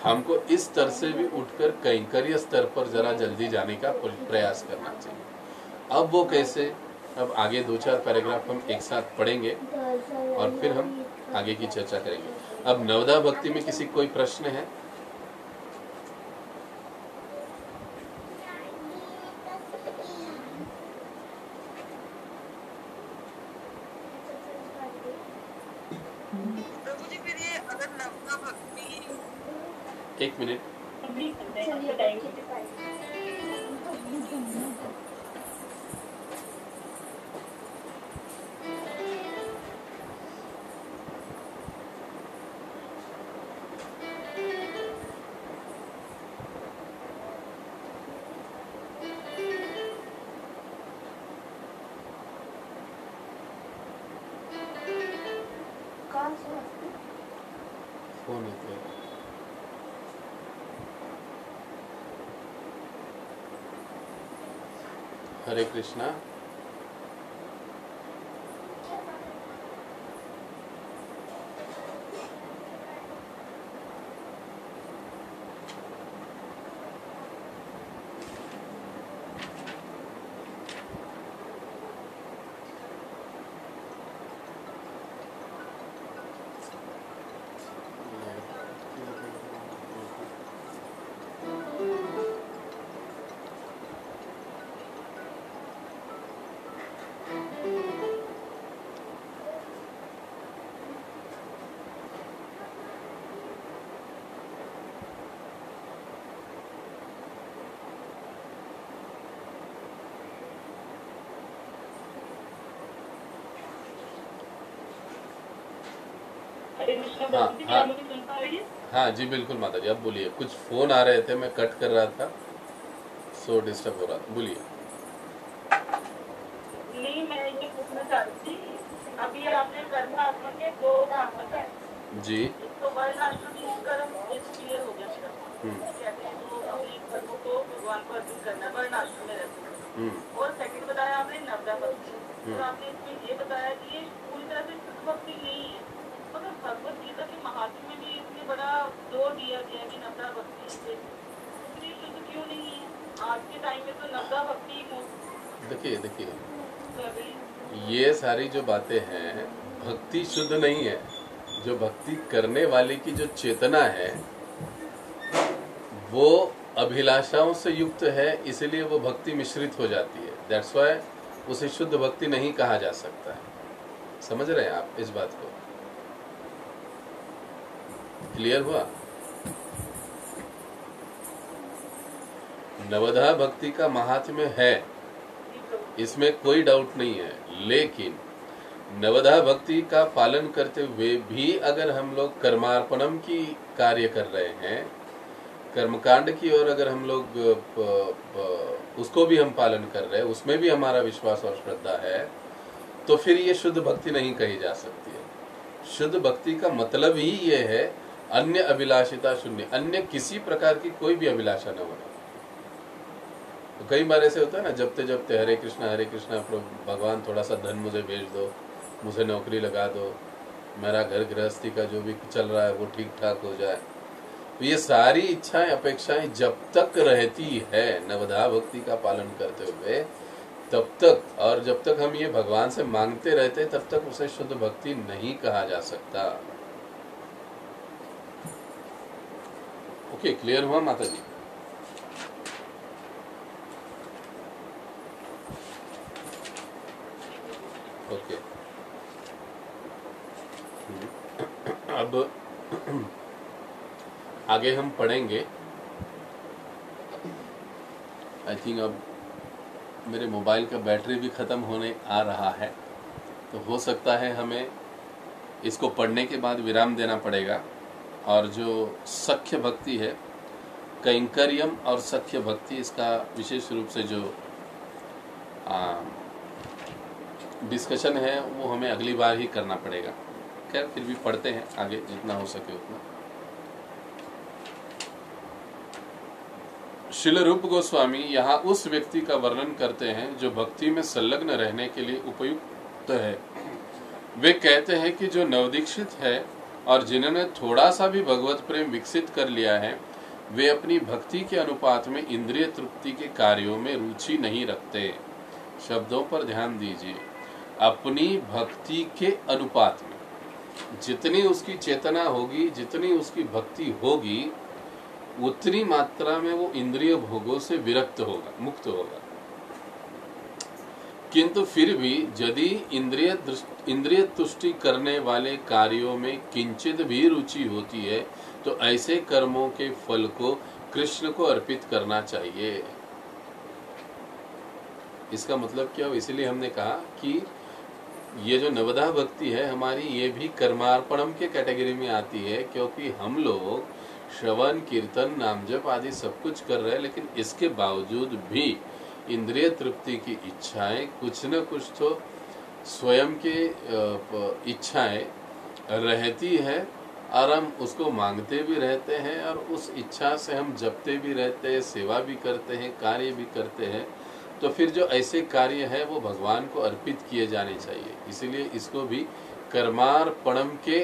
[SPEAKER 1] हमको इस स्तर से भी उठकर कैंकर्य स्तर पर जरा जल्दी जाने का प्रयास करना चाहिए। अब वो कैसे? अब आगे 2-4 पैराग्राफ हम एक साथ पढ़ेंगे और फिर हम आगे की चर्चा करेंगे। अब नवधा भक्ति में किसी कोई प्रश्न है?
[SPEAKER 2] प्रभु जी फिर ये अगर नवधा भक्ति,
[SPEAKER 1] एक मिनट, फोन है। हरे कृष्णा। हाँ हाँ हाँ जी बिल्कुल माता जी, आप बोलिए। कुछ फोन आ रहे थे, मैं कट कर रहा था, सो डिस्टर्ब हो रहा था, बोलिए।
[SPEAKER 3] नहीं, मैं ये पूछना चाहती थी, अभी आपने कर्म आत्मा के दो भाग बताए
[SPEAKER 1] जी।
[SPEAKER 3] तो वर्ण आश्रम कर्म क्लियर हो गया मेरा। कहते हैं तो अपने कर्मों को भगवान को अर्पित करना, वर्ण आश्रम में रहते हैं। और सेकंड बताया आपने नवदा भक्ति, और आपने इसमें ये बताया कि ये पूरी तरह से शुद्ध भक्ति नहीं है। मतलब भगवत गीता के महात्म्य में भी इसमें बड़ा जोर दिया गया कि नवदा भक्ति से शुद्ध क्यों नहीं है? आज के टाइम में तो नवदा भक्ति
[SPEAKER 1] देखिए ये सारी जो बातें हैं, भक्ति शुद्ध नहीं है। जो भक्ति करने वाले की जो चेतना है वो अभिलाषाओं से युक्त है, इसलिए वो भक्ति मिश्रित हो जाती है। दैट्स व्हाई उसे शुद्ध भक्ति नहीं कहा जा सकता है। समझ रहे हैं आप इस बात को? क्लियर हुआ? नवधा भक्ति का महात्म्य है, इसमें कोई डाउट नहीं है, लेकिन नवधा भक्ति का पालन करते हुए भी अगर हम लोग कर्मार्पणम की कार्य कर रहे हैं, कर्मकांड की ओर अगर हम लोग उसको भी हम पालन कर रहे हैं, उसमें भी हमारा विश्वास और श्रद्धा है, तो फिर ये शुद्ध भक्ति नहीं कही जा सकती है। शुद्ध भक्ति का मतलब ही ये है अन्य अभिलाषिता शून्य, अन्य किसी प्रकार की कोई भी अभिलाषा न होना। तो कई बार ऐसे होता है ना, जपते जपते हरे कृष्णा भगवान थोड़ा सा धन मुझे भेज दो, मुझे नौकरी लगा दो, मेरा घर गृहस्थी का जो भी चल रहा है वो ठीक ठाक हो जाए। तो ये सारी इच्छाएं अपेक्षाएं जब तक रहती है नवधा भक्ति का पालन करते हुए, तब तक, और जब तक हम ये भगवान से मांगते रहते तब तक उसे शुद्ध भक्ति नहीं कहा जा सकता। ओके, क्लियर हुआ माता जी? ओके, अब आगे हम पढ़ेंगे। आई थिंक अब मेरे मोबाइल का बैटरी भी ख़त्म होने आ रहा है, तो हो सकता है हमें इसको पढ़ने के बाद विराम देना पड़ेगा। और जो सख्य भक्ति है, कैंकर्यम और सख्य भक्ति, इसका विशेष रूप से जो डिस्कशन है वो हमें अगली बार ही करना पड़ेगा। खैर, फिर भी पढ़ते हैं आगे जितना हो सके उतना। श्रील रूप गोस्वामी यहाँ उस व्यक्ति का वर्णन करते हैं जो भक्ति में संलग्न रहने के लिए उपयुक्त है। वे कहते हैं कि जो नवदीक्षित है और जिन्होंने थोड़ा सा भी भगवत प्रेम विकसित कर लिया है, वे अपनी भक्ति के अनुपात में इंद्रिय तृप्ति के कार्यों में रुचि नहीं रखते। शब्दों पर ध्यान दीजिए। अपनी भक्ति के अनुपात में, जितनी उसकी चेतना होगी, जितनी उसकी भक्ति होगी, उतनी मात्रा में वो इंद्रिय भोगों से विरक्त होगा, मुक्त होगा। किंतु फिर भी यदि इंद्रिय तुष्टि करने वाले कार्यों में किंचित भी रुचि होती है, तो ऐसे कर्मों के फल को कृष्ण को अर्पित करना चाहिए। इसका मतलब क्या हो? इसलिए हमने कहा कि ये जो नवधा भक्ति है हमारी, ये भी कर्मार्पणम के कैटेगरी में आती है, क्योंकि हम लोग श्रवण कीर्तन नाम जप आदि सब कुछ कर रहे हैं, लेकिन इसके बावजूद भी इंद्रिय तृप्ति की इच्छाएं, कुछ न कुछ तो स्वयं की इच्छाएं रहती है, और हम उसको मांगते भी रहते हैं, और उस इच्छा से हम जपते भी रहते हैं, सेवा भी करते हैं, कार्य भी करते हैं। तो फिर जो ऐसे कार्य है वो भगवान को अर्पित किए जाने चाहिए। इसलिए इसको भी कर्मार्पणम के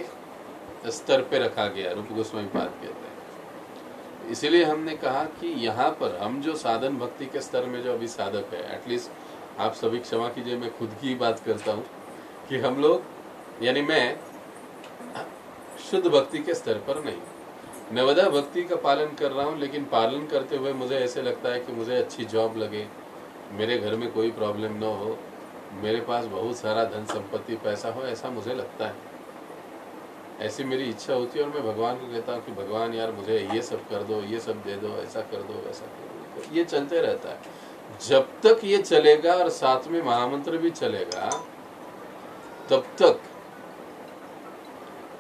[SPEAKER 1] स्तर पे रखा गया, रूप गोस्वामी पाद कहते हैं। इसलिए हमने कहा कि यहाँ पर हम जो साधन भक्ति के स्तर में जो अभी साधक है, एटलीस्ट आप सभी क्षमा कीजिए, मैं खुद की बात करता हूँ कि हम लोग, यानी मैं शुद्ध भक्ति के स्तर पर नहीं, नवधा भक्ति का पालन कर रहा हूँ, लेकिन पालन करते हुए मुझे ऐसे लगता है कि मुझे अच्छी जॉब लगे, मेरे घर में कोई प्रॉब्लम न हो, मेरे पास बहुत सारा धन संपत्ति पैसा हो, ऐसा मुझे लगता है, ऐसी मेरी इच्छा होती है। और मैं भगवान को कहता हूँ कि भगवान यार मुझे ये सब कर दो, ये सब दे दो, ऐसा कर दो, वैसा कर दो। ये चलते रहता है। जब तक ये चलेगा और साथ में महामंत्र भी चलेगा, तब तक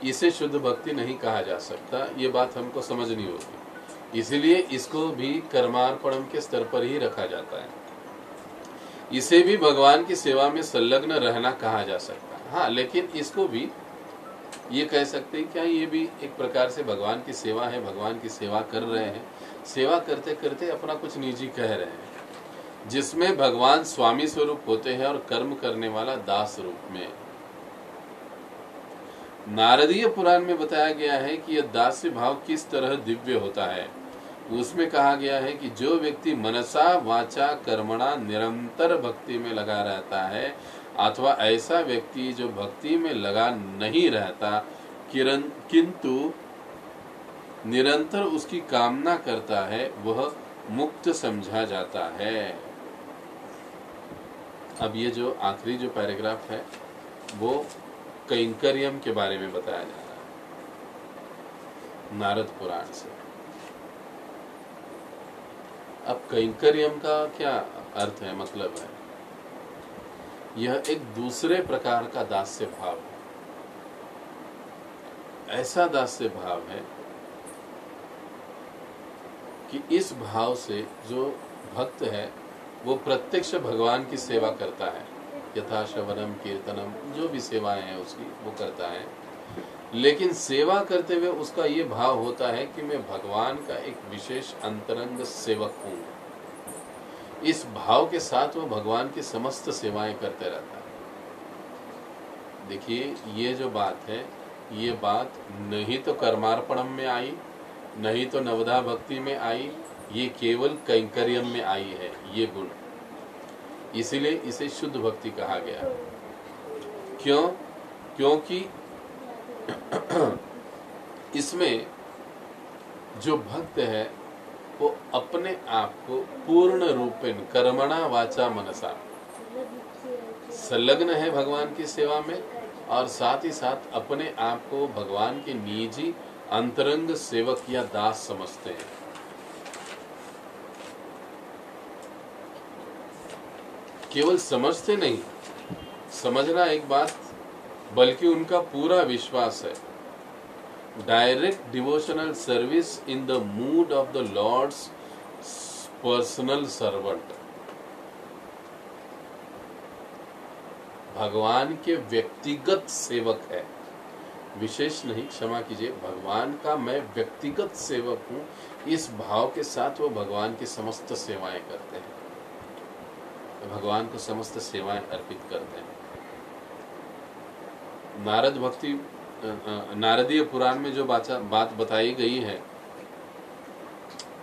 [SPEAKER 1] इसे शुद्ध भक्ति नहीं कहा जा सकता। ये बात हमको समझनी होगी, इसीलिए इसको भी कर्मार्पणम के स्तर पर ही रखा जाता है। इसे भी भगवान की सेवा में संलग्न रहना कहा जा सकता है। हाँ, लेकिन इसको भी ये कह सकते हैं क्या ये भी एक प्रकार से भगवान की सेवा है, भगवान की सेवा कर रहे हैं, सेवा करते करते अपना कुछ निजी कह रहे हैं, जिसमें भगवान स्वामी स्वरूप होते हैं और कर्म करने वाला दास रूप में। नारदीय पुराण में बताया गया है कि यह दास्य भाव किस तरह दिव्य होता है। उसमें कहा गया है कि जो व्यक्ति मनसा वाचा कर्मणा निरंतर भक्ति में लगा रहता है, अथवा ऐसा व्यक्ति जो भक्ति में लगा नहीं रहता किंतु निरंतर उसकी कामना करता है, वह मुक्त समझा जाता है। अब ये जो आखिरी जो पैराग्राफ है वो कैंकर्यम के बारे में बताया जा रहा है नारद पुराण से। अब कैंकर्यम का क्या अर्थ है, मतलब है यह एक दूसरे प्रकार का दास्य भाव है। ऐसा दास्य भाव है कि इस भाव से जो भक्त है वो प्रत्यक्ष भगवान की सेवा करता है, यथा श्रवणम कीर्तनम जो भी सेवाएं हैं उसकी वो करता है, लेकिन सेवा करते हुए उसका ये भाव होता है कि मैं भगवान का एक विशेष अंतरंग सेवक हूँ। इस भाव के साथ वो भगवान की समस्त सेवाएं करते रहता है। देखिए ये जो बात है, ये बात नहीं तो कर्मार्पणम में आई, नहीं तो नवधा भक्ति में आई, ये केवल कैंकर्यम में आई है ये गुण। इसीलिए इसे शुद्ध भक्ति कहा गया। क्यों? क्योंकि इसमें जो भक्त है वो अपने आप को पूर्ण रूपेण कर्मणा वाचा मनसा संलग्न है भगवान की सेवा में, और साथ ही साथ अपने आप को भगवान के निजी अंतरंग सेवक या दास समझते हैं। केवल समझते नहीं, समझना एक बात, बल्कि उनका पूरा विश्वास है। Direct devotional service in the mood of the lord's personal servant. भगवान के व्यक्तिगत सेवक है, विशेष नहीं, क्षमा कीजिए, भगवान का मैं व्यक्तिगत सेवक हूँ, इस भाव के साथ वो भगवान की समस्त सेवाएं करते हैं, भगवान को समस्त सेवाएं अर्पित करते हैं। नारद भक्ति नारदीय पुराण में जो बात बताई गई है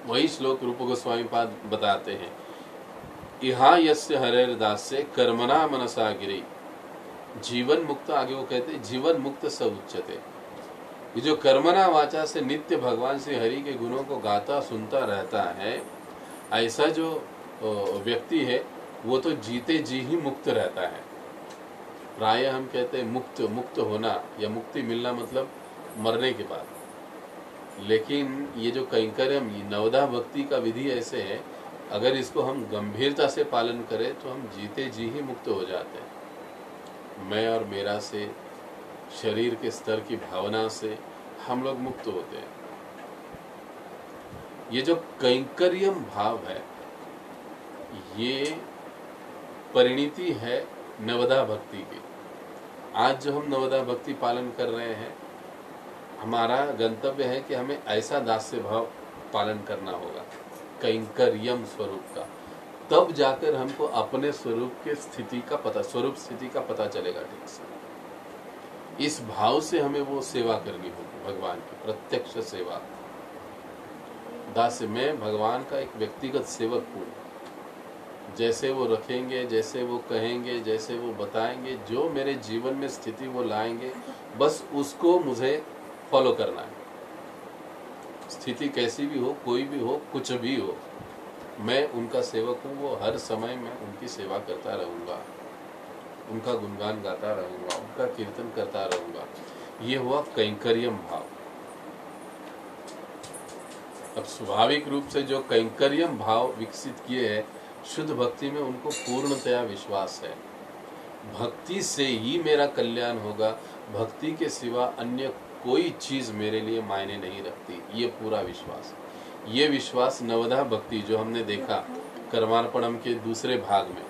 [SPEAKER 1] वही श्लोक रूप गोस्वामी पाद बताते हैं। इहा यस्य हरेर दास्य कर्मणा मनसा गिरी जीवन मुक्त, आगे वो कहते हैं जीवन मुक्त स उच्यते। ये जो कर्मणा वाचा से नित्य भगवान श्री हरि के गुणों को गाता सुनता रहता है, ऐसा जो व्यक्ति है वो तो जीते जी ही मुक्त रहता है। प्राय हम कहते हैं मुक्त होना या मुक्ति मिलना मतलब मरने के बाद, लेकिन ये जो कैंकर्यम नवधा भक्ति का विधि ऐसे है, अगर इसको हम गंभीरता से पालन करें तो हम जीते जी ही मुक्त हो जाते हैं। मैं और मेरा से, शरीर के स्तर की भावना से हम लोग मुक्त होते हैं। ये जो कैंकर्यम भाव है ये परिणति है नवधा भक्ति की। आज जो हम नवधा भक्ति पालन कर रहे हैं, हमारा गंतव्य है कि हमें ऐसा दास्य भाव पालन करना होगा कैंकर्यम स्वरूप का, तब जाकर हमको अपने स्वरूप के स्थिति का पता, स्वरूप स्थिति का पता चलेगा ठीक से। इस भाव से हमें वो सेवा करनी होगी, भगवान की प्रत्यक्ष सेवा। दास्य में भगवान का एक व्यक्तिगत सेवक हूँ, जैसे वो रखेंगे, जैसे वो कहेंगे, जैसे वो बताएंगे, जो मेरे जीवन में स्थिति वो लाएंगे, बस उसको मुझे फॉलो करना है। स्थिति कैसी भी हो, कोई भी हो, कुछ भी हो, मैं उनका सेवक हूँ। वो हर समय मैं उनकी सेवा करता रहूँगा, उनका गुणगान गाता रहूँगा, उनका कीर्तन करता रहूँगा। ये हुआ कैंकर्यम भाव। अब स्वाभाविक रूप से जो कैंकर्यम भाव विकसित किए हैं शुद्ध भक्ति में, उनको पूर्णतया विश्वास है भक्ति से ही मेरा कल्याण होगा, भक्ति के सिवा अन्य कोई चीज मेरे लिए मायने नहीं रखती, ये पूरा विश्वास। ये विश्वास नवधा भक्ति जो हमने देखा कर्मार्पणम के दूसरे भाग में,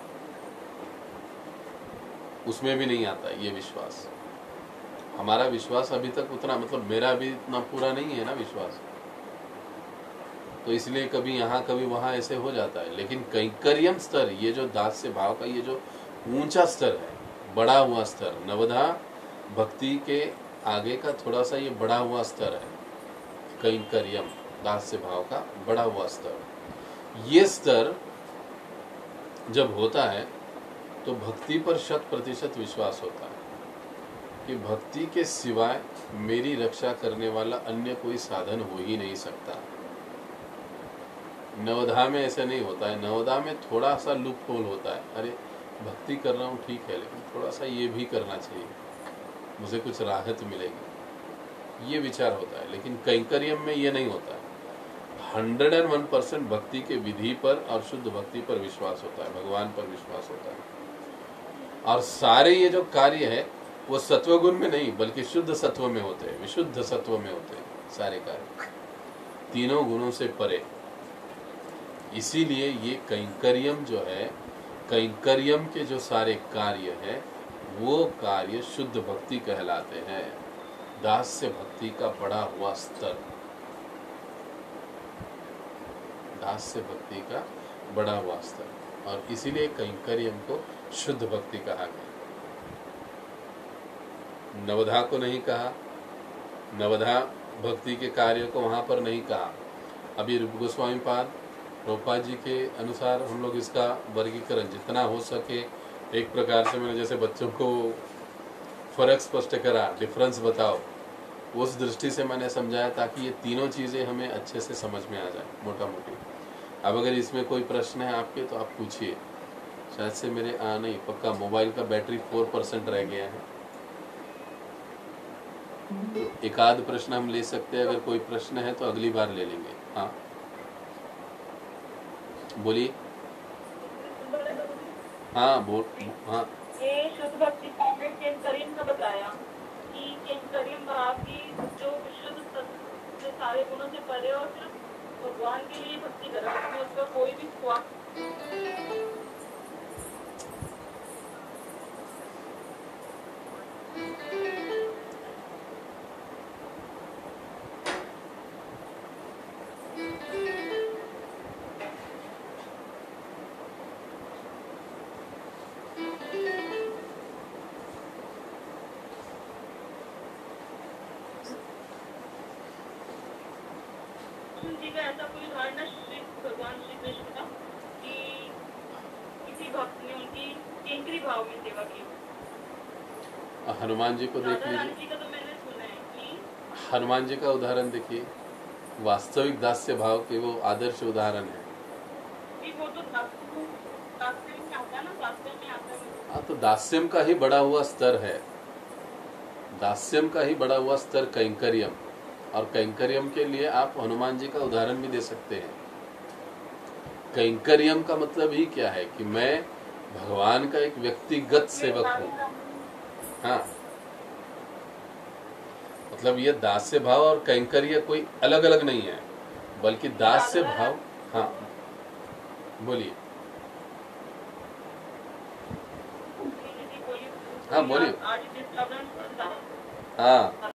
[SPEAKER 1] उसमें भी नहीं आता ये विश्वास। हमारा विश्वास अभी तक उतना, मतलब मेरा भी इतना पूरा नहीं है ना विश्वास, तो इसलिए कभी यहाँ कभी वहाँ ऐसे हो जाता है। लेकिन कैंकर्यम स्तर, ये जो दास्य भाव का ये जो ऊंचा स्तर है, बड़ा हुआ स्तर, नवधा भक्ति के आगे का थोड़ा सा ये बड़ा हुआ स्तर है, कैंकर्यम दास्य भाव का बड़ा हुआ स्तर। ये स्तर जब होता है तो भक्ति पर 100% विश्वास होता है कि भक्ति के सिवाय मेरी रक्षा करने वाला अन्य कोई साधन हो ही नहीं सकता। नवधा में ऐसे नहीं होता है। नवधा में थोड़ा सा लूप होल होता है, अरे भक्ति कर रहा हूँ ठीक है, लेकिन थोड़ा सा ये भी करना चाहिए, मुझे कुछ राहत मिलेगी, ये विचार होता है। लेकिन कैंकर्यम में ये नहीं होता है। 101% भक्ति के विधि पर और शुद्ध भक्ति पर विश्वास होता है, भगवान पर विश्वास होता है। और सारे ये जो कार्य है वो सत्वगुण में नहीं बल्कि शुद्ध सत्व में होते हैं, विशुद्ध सत्व में होते हैं सारे कार्य, तीनों गुणों से परे। इसीलिए ये कैंकर्यम जो है, कैंकर्यम के जो सारे कार्य है वो कार्य शुद्ध भक्ति कहलाते हैं, दास्य भक्ति का बड़ा हुआ स्तर, दास्य भक्ति का बड़ा हुआ स्तर। और इसीलिए कैंकर्यम को शुद्ध भक्ति कहा गया, नवधा को नहीं कहा। नवधा भक्ति के कार्य को वहां पर नहीं कहा। अभी रूप गोस्वामी पाद प्रभुपाद जी के अनुसार हम लोग इसका वर्गीकरण जितना हो सके, एक प्रकार से मैंने जैसे बच्चों को फर्क स्पष्ट करा, डिफरेंस बताओ, उस दृष्टि से मैंने समझाया ताकि ये तीनों चीज़ें हमें अच्छे से समझ में आ जाए मोटा मोटी। अब अगर इसमें कोई प्रश्न है आपके तो आप पूछिए। शायद से मेरे नहीं पक्का मोबाइल का बैटरी 4% रह गया है, एक आध प्रश्न हम ले सकते हैं। अगर कोई प्रश्न है तो अगली बार ले लेंगे। हाँ बोलिए। हाँ बोल। हाँ
[SPEAKER 3] ये शुद्ध भक्ति में कैंकर्यम का बताया कि कैंकर्यम भाव की जो विशुद्ध सत्व से सारे गुणों से परे और सिर्फ भगवान के लिए भक्ति करा, उसमें उसका कोई भी स्वार्थ जी का ऐसा कोई उदाहरण है श्री भगवान श्री कृष्ण का कि किसी भक्त ने उनकी केंकरी भाव में सेवा की।
[SPEAKER 1] हनुमान जी को देख
[SPEAKER 3] राधा रानी
[SPEAKER 1] लीजिए।
[SPEAKER 3] जी का तो मैंने सुना है कि
[SPEAKER 1] हनुमान जी का उदाहरण देखिए, वास्तविक दास्य भाव के वो आदर्श उदाहरण है।
[SPEAKER 3] वो तो दास्यम में आता है ना, दास्यम में आता है।
[SPEAKER 1] हाँ तो दास्यम का ही बड़ा हुआ स्तर है, दास्यम का ही बड़ा हुआ स्तर कैंकर्यम। और कैंकर्यम के लिए आप हनुमान जी का उदाहरण भी दे सकते हैं। कैंकर्यम का मतलब ही क्या है कि मैं भगवान का एक व्यक्तिगत सेवक हूँ। हाँ मतलब ये दास्य भाव और कैंकर्य कोई अलग अलग नहीं है, बल्कि दास्य भाव। हाँ बोलिए। हाँ बोलिए।
[SPEAKER 3] आज जिस
[SPEAKER 1] हाँ